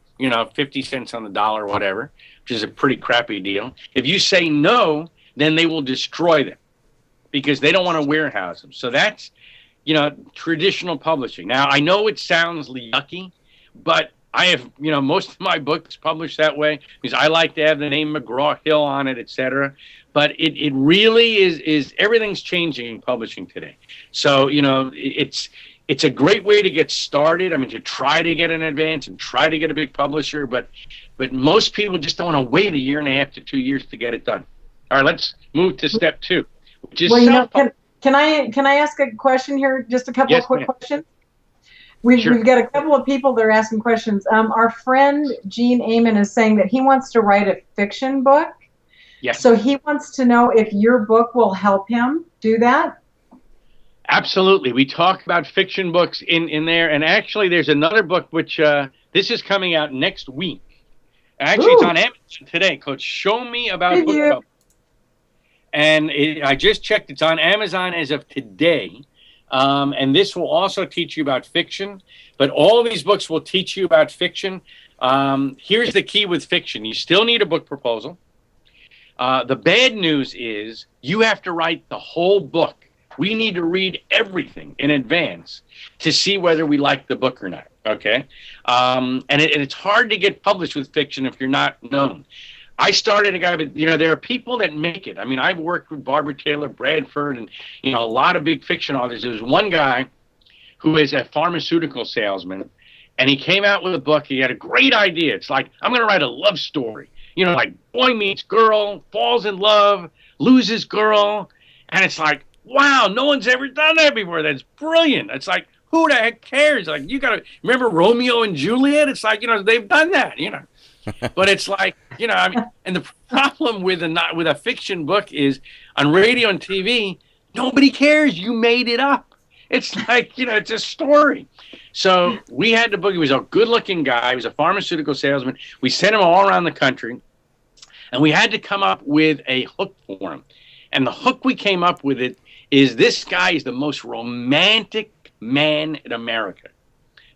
50 cents on the dollar or whatever, which is a pretty crappy deal. If you say no, then they will destroy them because they don't want to warehouse them. So that's, traditional publishing. Now, I know it sounds yucky, but I have, most of my books published that way because I like to have the name McGraw-Hill on it, etc. But it really is everything's changing in publishing today. So, it's a great way to get started. I mean, to try to get an advance and try to get a big publisher, but most people just don't want to wait a year and a half to 2 years to get it done. All right, let's move to step 2, which is can I ask a question here? Just a couple of quick questions. We've got a couple of people that are asking questions. Our friend Gene Amen is saying that he wants to write a fiction book. Yes. So he wants to know if your book will help him do that. Absolutely. We talk about fiction books in there, and actually there's another book which this is coming out next week. Actually, It's on Amazon today called Show Me About Book Publishing. And I just checked. It's on Amazon as of today. And this will also teach you about fiction. But all of these books will teach you about fiction. Here's the key with fiction. You still need a book proposal. The bad news is you have to write the whole book. We need to read everything in advance to see whether we like the book or not. Okay? And it's hard to get published with fiction if you're not known. I started a guy, but there are people that make it. I mean, I've worked with Barbara Taylor Bradford and a lot of big fiction authors. There was one guy who is a pharmaceutical salesman, and he came out with a book. He had a great idea. It's like, I'm going to write a love story. Like boy meets girl, falls in love, loses girl, and it's like, wow, no one's ever done that before. That's brilliant. It's like, who the heck cares? Like, you got to remember Romeo and Juliet. It's like, they've done that. But it's like, I mean, and the problem with a fiction book is on radio and TV, nobody cares. You made it up. It's like, it's a story. So we had the book. He was a good-looking guy. He was a pharmaceutical salesman. We sent him all around the country, and we had to come up with a hook for him. And the hook we came up with is this guy is the most romantic man in America.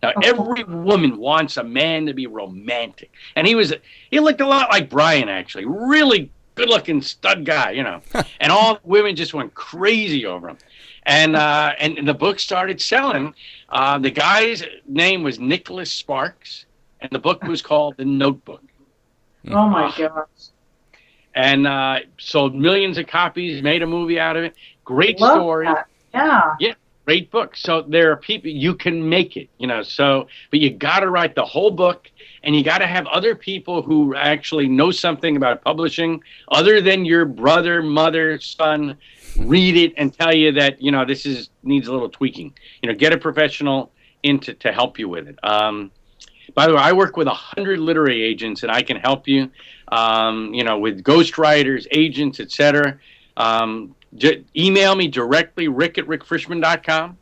Now, every woman wants a man to be romantic. And he looked a lot like Brian, actually. Really good-looking stud guy, And all the women just went crazy over him. And the book started selling. The guy's name was Nicholas Sparks, and the book was called The Notebook. Oh, my gosh. And sold millions of copies, made a movie out of it. Great story. That. Yeah. Yeah. Great book. So there are people, you can make it, but you got to write the whole book, and you got to have other people who actually know something about publishing other than your brother, mother, son, read it and tell you that, this needs a little tweaking. Get a professional to help you with it. By the way, I work with 100 literary agents, and I can help you, with ghostwriters, agents, etc. Email me directly, rick@rickfrishman.com,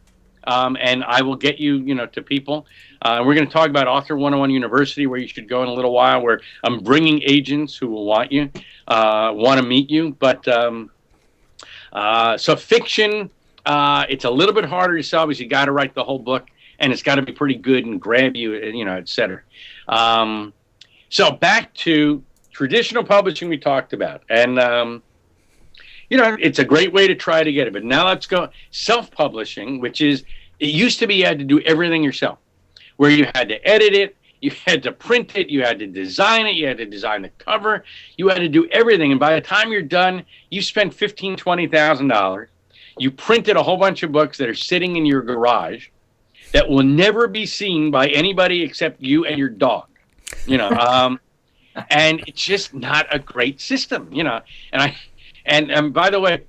and I will get you, to people. We're going to talk about Author 101 University, where you should go in a little while, where I'm bringing agents who will want to meet you. But so fiction, it's a little bit harder to sell because you got to write the whole book, and it's got to be pretty good and grab you, et cetera. So back to traditional publishing we talked about, and it's a great way to try to get it. But now let's go self-publishing, which is, it used to be you had to do everything yourself, where you had to edit it, you had to print it, you had to design it, you had to design the cover, you had to do everything. And by the time you're done, you spent $15,000, $20,000. You printed a whole bunch of books that are sitting in your garage that will never be seen by anybody except you and your dog. And it's just not a great system, And by the way,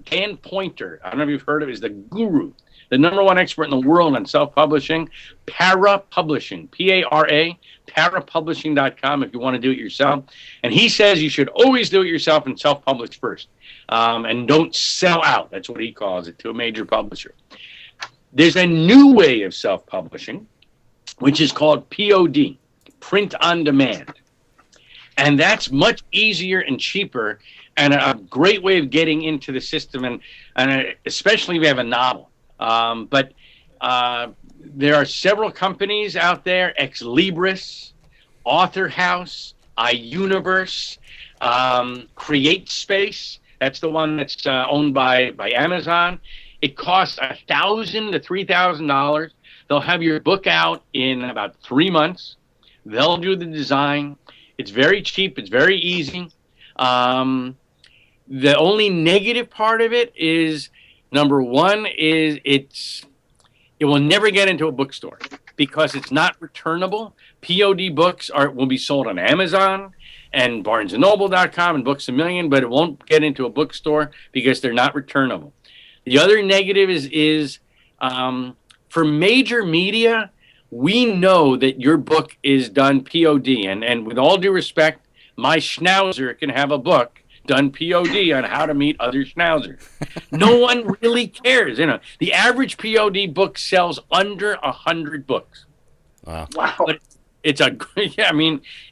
Dan Poynter, I don't know if you've heard of it, is the guru, the #1 expert in the world on self-publishing, para-publishing, P-A-R-A, parapublishing.com if you want to do it yourself. And he says you should always do it yourself and self-publish first. And don't sell out, that's what he calls it, to a major publisher. There's a new way of self-publishing, which is called POD, print on demand. And that's much easier and cheaper, and a great way of getting into the system, and especially if you have a novel. But there are several companies out there, Ex Libris, Author House, iUniverse, Create Space. That's the one that's owned by Amazon. It costs $1,000 to $3,000. They'll have your book out in about 3 months. They'll do the design. It's very cheap. It's very easy. The only negative part of it is, number one, is it will never get into a bookstore because it's not returnable. POD books will be sold on Amazon and BarnesandNoble.com and Books A Million, but it won't get into a bookstore because they're not returnable. The other negative is for major media, we know that your book is done POD, and with all due respect, my schnauzer can have a book done POD on how to meet other schnauzers. No one really cares. The average POD book sells under 100 books. Wow. But it's and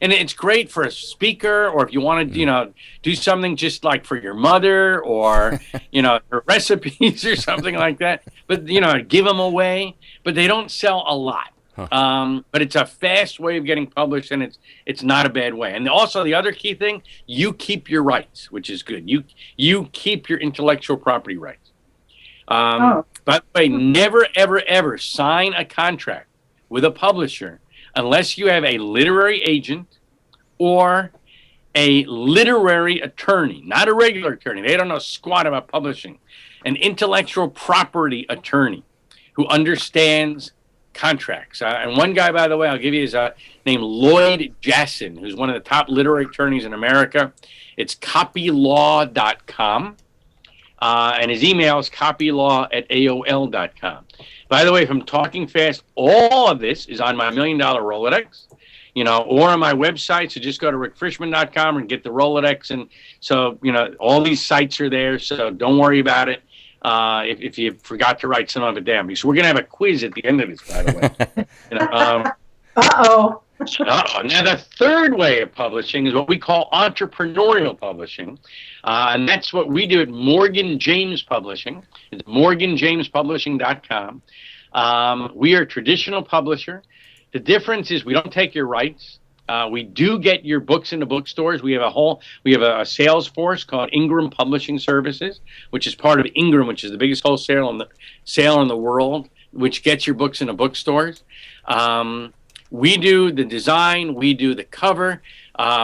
it's great for a speaker, or if you want to, do something just like for your mother, or, her recipes or something like that. But, give them away. But they don't sell a lot. Huh. But it's a fast way of getting published, and it's not a bad way. And also the other key thing, you keep your rights, which is good. You keep your intellectual property rights. By the way, never, ever, ever sign a contract with a publisher unless you have a literary agent or a literary attorney, not a regular attorney. They don't know squat about publishing. An intellectual property attorney who understands contracts. And one guy, by the way, I'll give you his name, Lloyd Jasson, who's one of the top literary attorneys in America. It's copylaw.com. And his email is copylaw@aol.com. By the way, if I'm talking fast, all of this is on my $1 Million Rolodex, or on my website. So just go to rickfrishman.com and get the Rolodex. And so, all these sites are there. So don't worry about it. If you forgot to write some of it down, because we're going to have a quiz at the end of this, by the way. Uh-oh. Now, the third way of publishing is what we call entrepreneurial publishing. And that's what we do at Morgan James Publishing. It's morganjamespublishing.com. We are a traditional publisher. The difference is we don't take your rights. We do get your books into bookstores. We have a sales force called Ingram Publishing Services, which is part of Ingram, which is the biggest wholesaler in the world, which gets your books into bookstores. We do the design. We do the cover.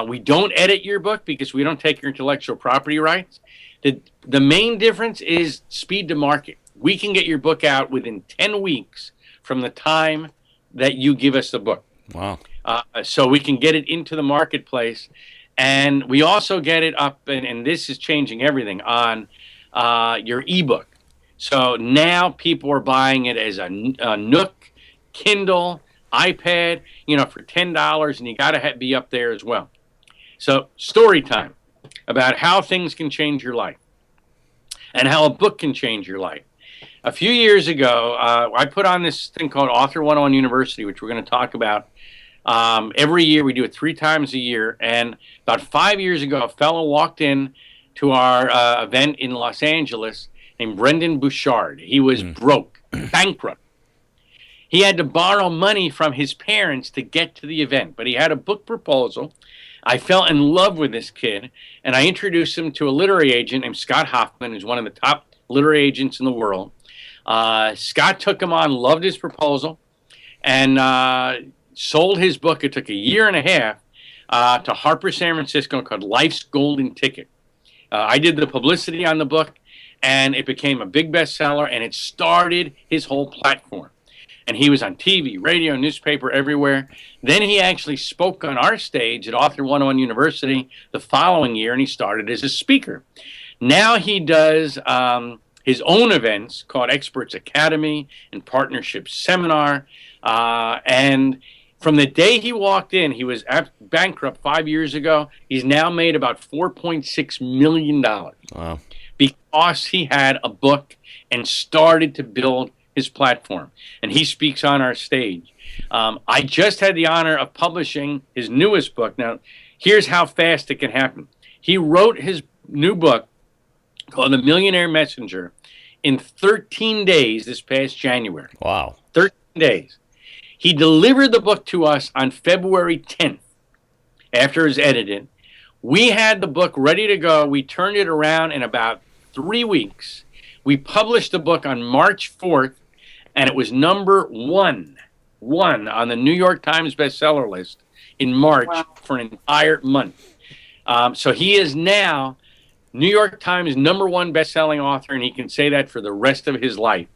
We don't edit your book because we don't take your intellectual property rights. The main difference is speed to market. We can get your book out within 10 weeks from the time that you give us the book. Wow. So we can get it into the marketplace. And we also get it up, and this is changing everything, on your ebook. So now people are buying it as a Nook, Kindle, iPad, for $10, and you got to be up there as well. So story time about how things can change your life and how a book can change your life. A few years ago, I put on this thing called Author 101 University, which we're going to talk about. Every year, we do it 3 times a year. And about 5 years ago, a fellow walked in to our event in Los Angeles named Brendan Bouchard. He was broke, bankrupt. He had to borrow money from his parents to get to the event, but he had a book proposal. I fell in love with this kid, and I introduced him to a literary agent named Scott Hoffman, who's one of the top literary agents in the world. Scott took him on, loved his proposal, and sold his book. It took a year and a half to Harper San Francisco, called Life's Golden Ticket. I did the publicity on the book, and it became a big bestseller, and it started his whole platform. And he was on TV, radio, newspaper, everywhere. Then he actually spoke on our stage at Author 101 University the following year, and he started as a speaker. Now he does his own events called Experts Academy and Partnership Seminar. And from the day he walked in, he was bankrupt 5 years ago. He's now made about $4.6 million. Wow. Because he had a book and started to build his platform. And he speaks on our stage. I just had the honor of publishing his newest book. Now, here's how fast it can happen. He wrote his new book called The Millionaire Messenger in 13 days this past January. Wow. 13 days. He delivered the book to us on February 10th. after it was edited. We had the book ready to go. We turned it around in about 3 weeks. We published the book on March 4th, and it was number one on the New York Times bestseller list in March for an entire month. So he is now New York Times #1 best-selling author, and he can say that for the rest of his life.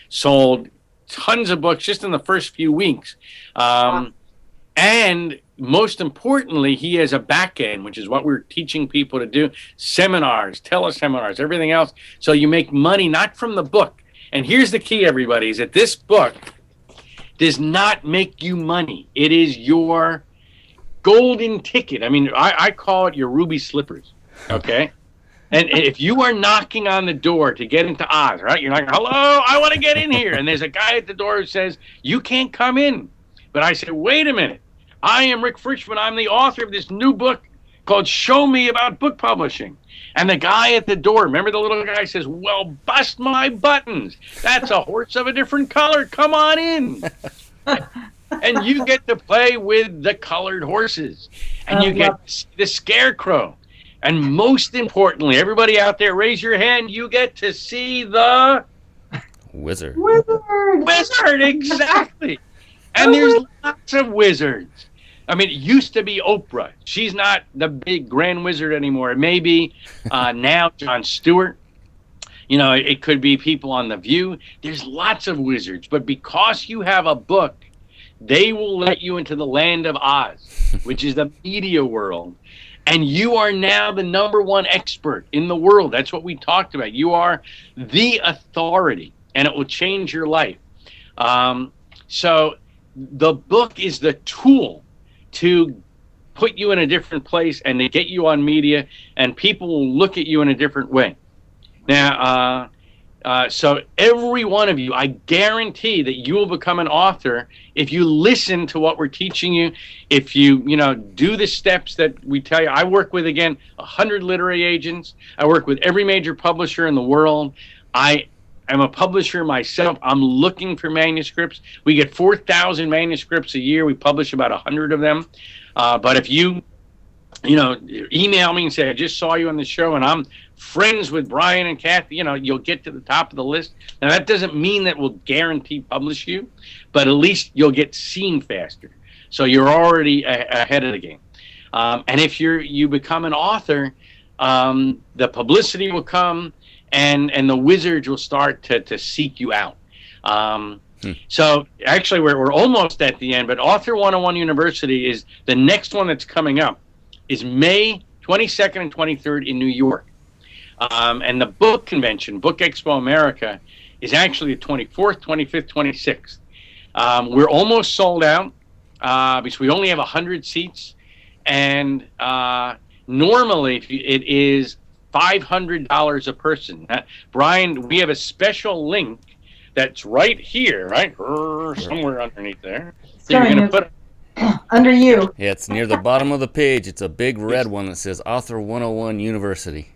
Sold tons of books just in the first few weeks. And most importantly, he has a back end, which is what we're teaching people to do. Seminars, teleseminars, everything else. So you make money not from the book. And here's the key, everybody, is that this book does not make you money. It is your golden ticket. I mean, I call it your ruby slippers, okay? And if you are knocking on the door to get into Oz, right? You're like, hello, I want to get in here. And there's a guy at the door who says, you can't come in. But I say, wait a minute. I am Rick Frischman. I'm the author of this new book called Show Me About Book Publishing. And the guy at the door, remember the little guy says, well, bust my buttons. That's a horse of a different color. Come on in. And you get to play with the colored horses. And you get the scarecrow. And most importantly, everybody out there, raise your hand. You get to see the wizard. Wizard, exactly. And there's lots of wizards. I mean, it used to be Oprah. She's not the big grand wizard anymore. It may be now Jon Stewart. You know, it could be people on The View. There's lots of wizards. But because you have a book, they will let you into the land of Oz, which is the media world. And you are now the #1 expert in the world. That's what we talked about. You are the authority, and it will change your life. So the book is the tool to put you in a different place and to get you on media, and people will look at you in a different way. Now, so every one of you, I guarantee that you will become an author if you listen to what we're teaching you, if you do the steps that we tell you. I work with, again, 100 literary agents. I work with every major publisher in the world. I'm a publisher myself. I'm looking for manuscripts. We get 4,000 manuscripts a year. We publish about 100 of them. But if you email me and say, I just saw you on the show and I'm friends with Brian and Kathy, you'll get to the top of the list. Now, that doesn't mean that we'll guarantee publish you, but at least you'll get seen faster. So you're already ahead of the game. And if you become an author, the publicity will come, and the wizards will start to seek you out. So actually, we're almost at the end, but Author 101 University is the next one that's coming up, is May 22nd and 23rd in New York. And the book convention, Book Expo America, is actually the 24th, 25th, 26th. We're almost sold out because we only have 100 seats. And normally it is $500 a person. Brian, we have a special link that's right here, right? Somewhere underneath there. So you're going to put under you. Yeah, it's near the bottom of the page. It's a big red one that says Author 101 University.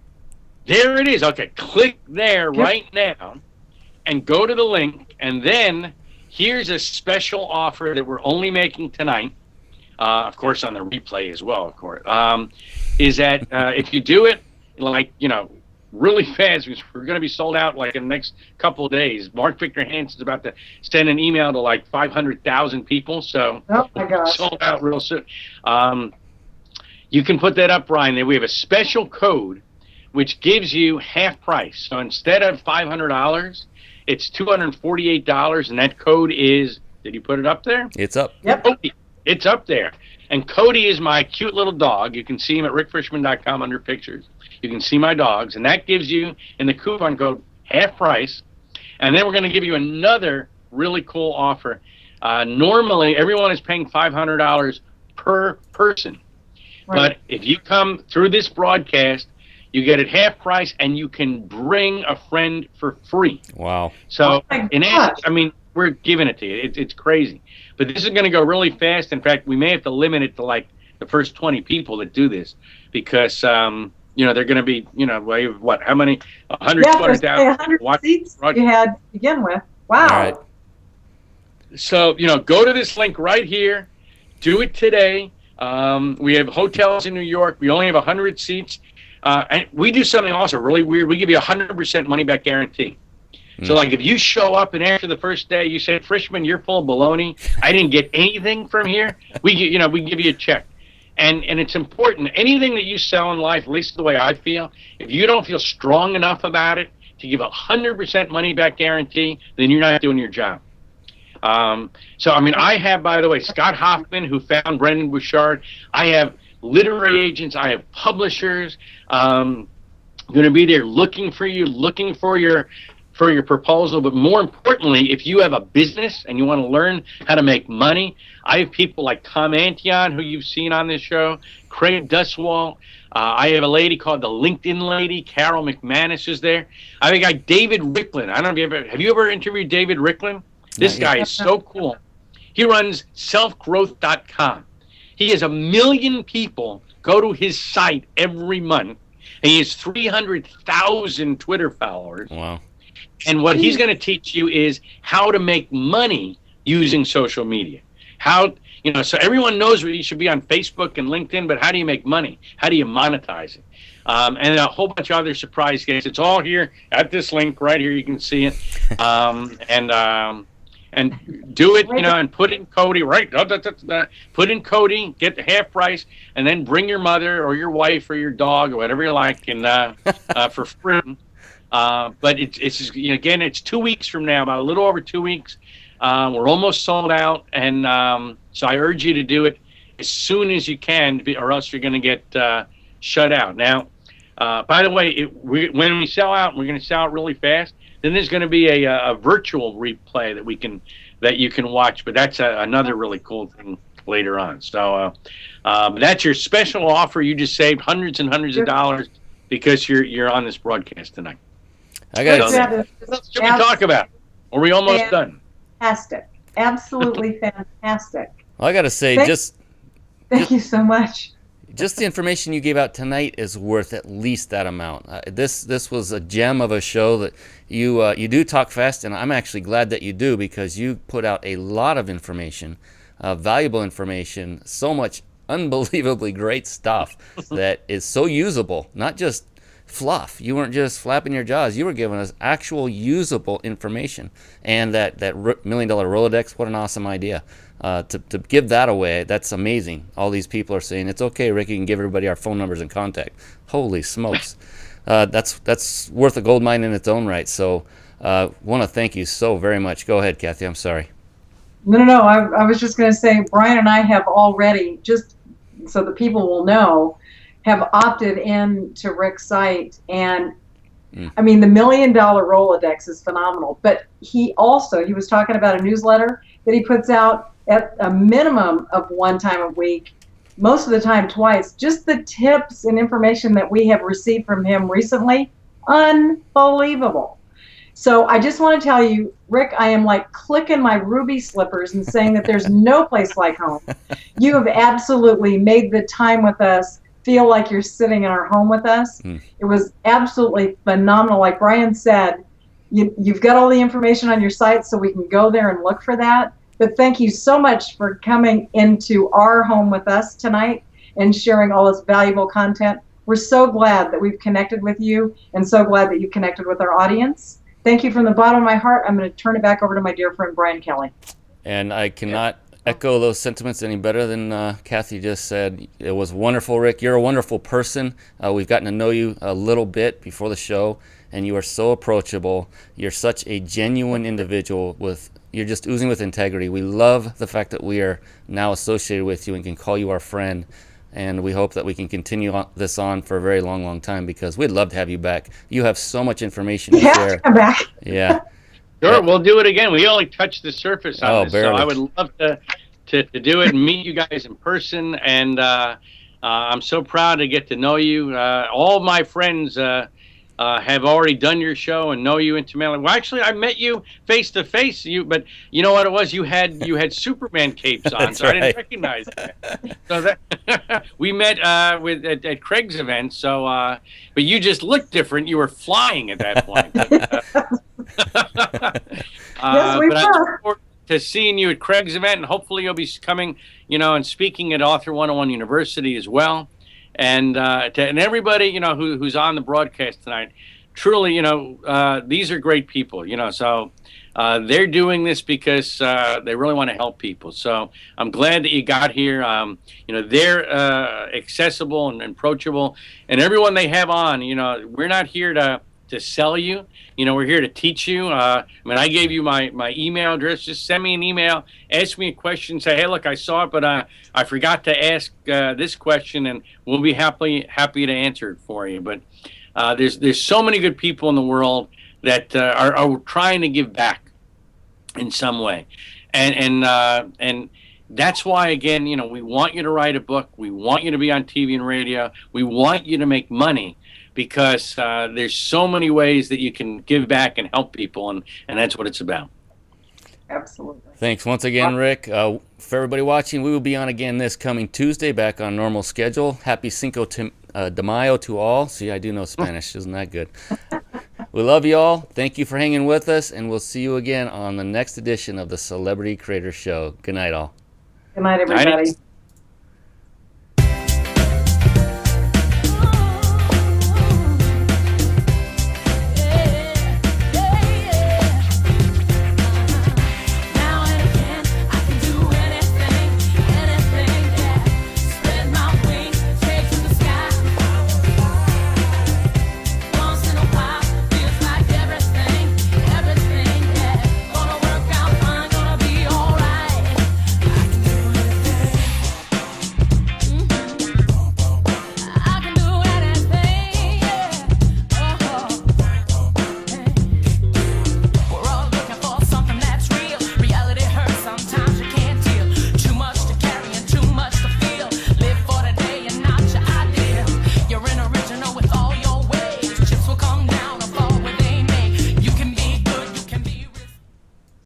There it is. Okay, click there right now and go to the link. And then here's a special offer that we're only making tonight. Of course, on the replay as well, of course. Is that if you do it, really fast, because we're going to be sold out in the next couple of days. Mark Victor Hansen's about to send an email to 500,000 people, so oh my gosh, sold out real soon. You can put that up, Brian. We have a special code which gives you half price. So instead of $500, it's $248, and that code is. Did you put it up there? It's up. Yep. Cody. It's up there. And Cody is my cute little dog. You can see him at rickfrischman.com under pictures. You can see my dogs, and that gives you, in the coupon code, half price. And then we're going to give you another really cool offer. Normally, everyone is paying $500 per person. Right. But if you come through this broadcast, you get it half price, and you can bring a friend for free. Wow. So, in essence, we're giving it to you. It's crazy. But this is going to go really fast. In fact, we may have to limit it to, the first 20 people that do this, because they're going to be, what? How many? 120,000. 100 seats you had to begin with. Wow. All right. So, go to this link right here. Do it today. We have hotels in New York. We only have 100 seats. And we do something also really weird. We give you 100% money back guarantee. So, like, if you show up and after the first day you say, "Frischman, you're full of baloney. I didn't get anything from here," we give you a check. And it's important. Anything that you sell in life, at least the way I feel, if you don't feel strong enough about it to give 100% money back guarantee, then you're not doing your job. So, I mean, I have, by the way, Scott Hoffman, who found Brendan Bouchard. I have literary agents. I have publishers going to be there looking for you, looking for your proposal. But more importantly, if you have a business and you want to learn how to make money, I have people like Tom Antion, who you've seen on this show, Craig Duswalt. I have a lady called the LinkedIn Lady, Carol McManus is there. I have a guy, David Ricklin. I don't know if have you ever interviewed David Ricklin? This guy is so cool. He runs selfgrowth.com. He has 1 million people go to his site every month, and he has 300,000 Twitter followers. Wow. And what he's going to teach you is how to make money using social media. How, so everyone knows you should be on Facebook and LinkedIn, but how do you make money? How do you monetize it? And a whole bunch of other surprise guests. It's all here at this link right here. You can see it. And do it, and put in Cody, right? Put in Cody, get the half price, and then bring your mother or your wife or your dog or whatever you like, and for free. But it's again, it's 2 weeks from now, about a little over 2 weeks. We're almost sold out, and so I urge you to do it as soon as you can, or else you're going to get shut out. Now, by the way, when we sell out, we're going to sell out really fast. Then there's going to be a virtual replay that you can watch, but that's another really cool thing later on. So that's your special offer. You just saved hundreds and hundreds of dollars because you're on this broadcast tonight. I got it. What should we talk about? Are we almost done? Fantastic. Absolutely fantastic. Well, I got to say, thank you so much. Just the information you gave out tonight is worth at least that amount. This was a gem of a show that you do talk fast, and I'm actually glad that you do, because you put out a lot of information, valuable information, so much unbelievably great stuff that is so usable, not just fluff. You weren't just flapping your jaws. You were giving us actual usable information. And that $1 million Rolodex, what an awesome idea. To give that away, that's amazing. All these people are saying, it's okay, Rick, you can give everybody our phone numbers and contact. Holy smokes. That's worth a gold mine in its own right. So want to thank you so very much. Go ahead, Kathy. I'm sorry. No. I was just going to say, Brian and I have already, just so the people will know, have opted in to Rick's site. And I mean, the $1 million Rolodex is phenomenal. But he was talking about a newsletter that he puts out at a minimum of 1 time a week, most of the time twice. Just the tips and information that we have received from him recently, unbelievable. So I just want to tell you, Rick, I am like clicking my ruby slippers and saying that there's no place like home. You have absolutely made the time with us feel like you're sitting in our home with us. It was absolutely phenomenal. Like Brian said, you've got all the information on your site, so we can go there and look for that. But thank you so much for coming into our home with us tonight and sharing all this valuable content. We're so glad that we've connected with you, and so glad that you connected with our audience. Thank you from the bottom of my heart. I'm going to turn it back over to my dear friend Brian Kelly. And I cannot echo those sentiments any better than Kathy just said. It was wonderful, Rick. You're a wonderful person. We've gotten to know you a little bit before the show, and you are so approachable. You're such a genuine individual. You're just oozing with integrity. We love the fact that we are now associated with you and can call you our friend. And we hope that we can continue this on for a very long, long time, because we'd love to have you back. You have so much information to share. Come back. Yeah. Sure, we'll do it again. We only touched the surface on this, barely. so I would love to do it and meet you guys in person. And I'm so proud to get to know you. All my friends have already done your show and know you intimately. Well, actually, I met you face to face. But you know what it was? You had Superman capes on, so right. I didn't recognize that. So that we met at Craig's event. So, but you just looked different. You were flying at that point. Yes, we were. to seeing you at Craig's event, and hopefully you'll be coming, and speaking at Author 101 University as well. And and everybody, who's on the broadcast tonight, truly, these are great people, so they're doing this because they really want to help people. So I'm glad that you got here. They're accessible and approachable, and everyone they have on, we're not here to sell you. We're here to teach you. I gave you my email address. Just send me an email, ask me a question, say, hey, look, I saw it, but I forgot to ask this question, and we'll be happy to answer it for you. But there's so many good people in the world that are trying to give back in some way, and that's why, again, we want you to write a book, we want you to be on TV and radio, we want you to make money, because there's so many ways that you can give back and help people, and that's what it's about. Absolutely. Thanks once again, Rick. For everybody watching, we will be on again this coming Tuesday, back on normal schedule. Happy Cinco de Mayo to all. See, I do know Spanish. Isn't that good? We love you all. Thank you for hanging with us, and we'll see you again on the next edition of the Celebrity Creator Show. Good night, all. Good night, everybody.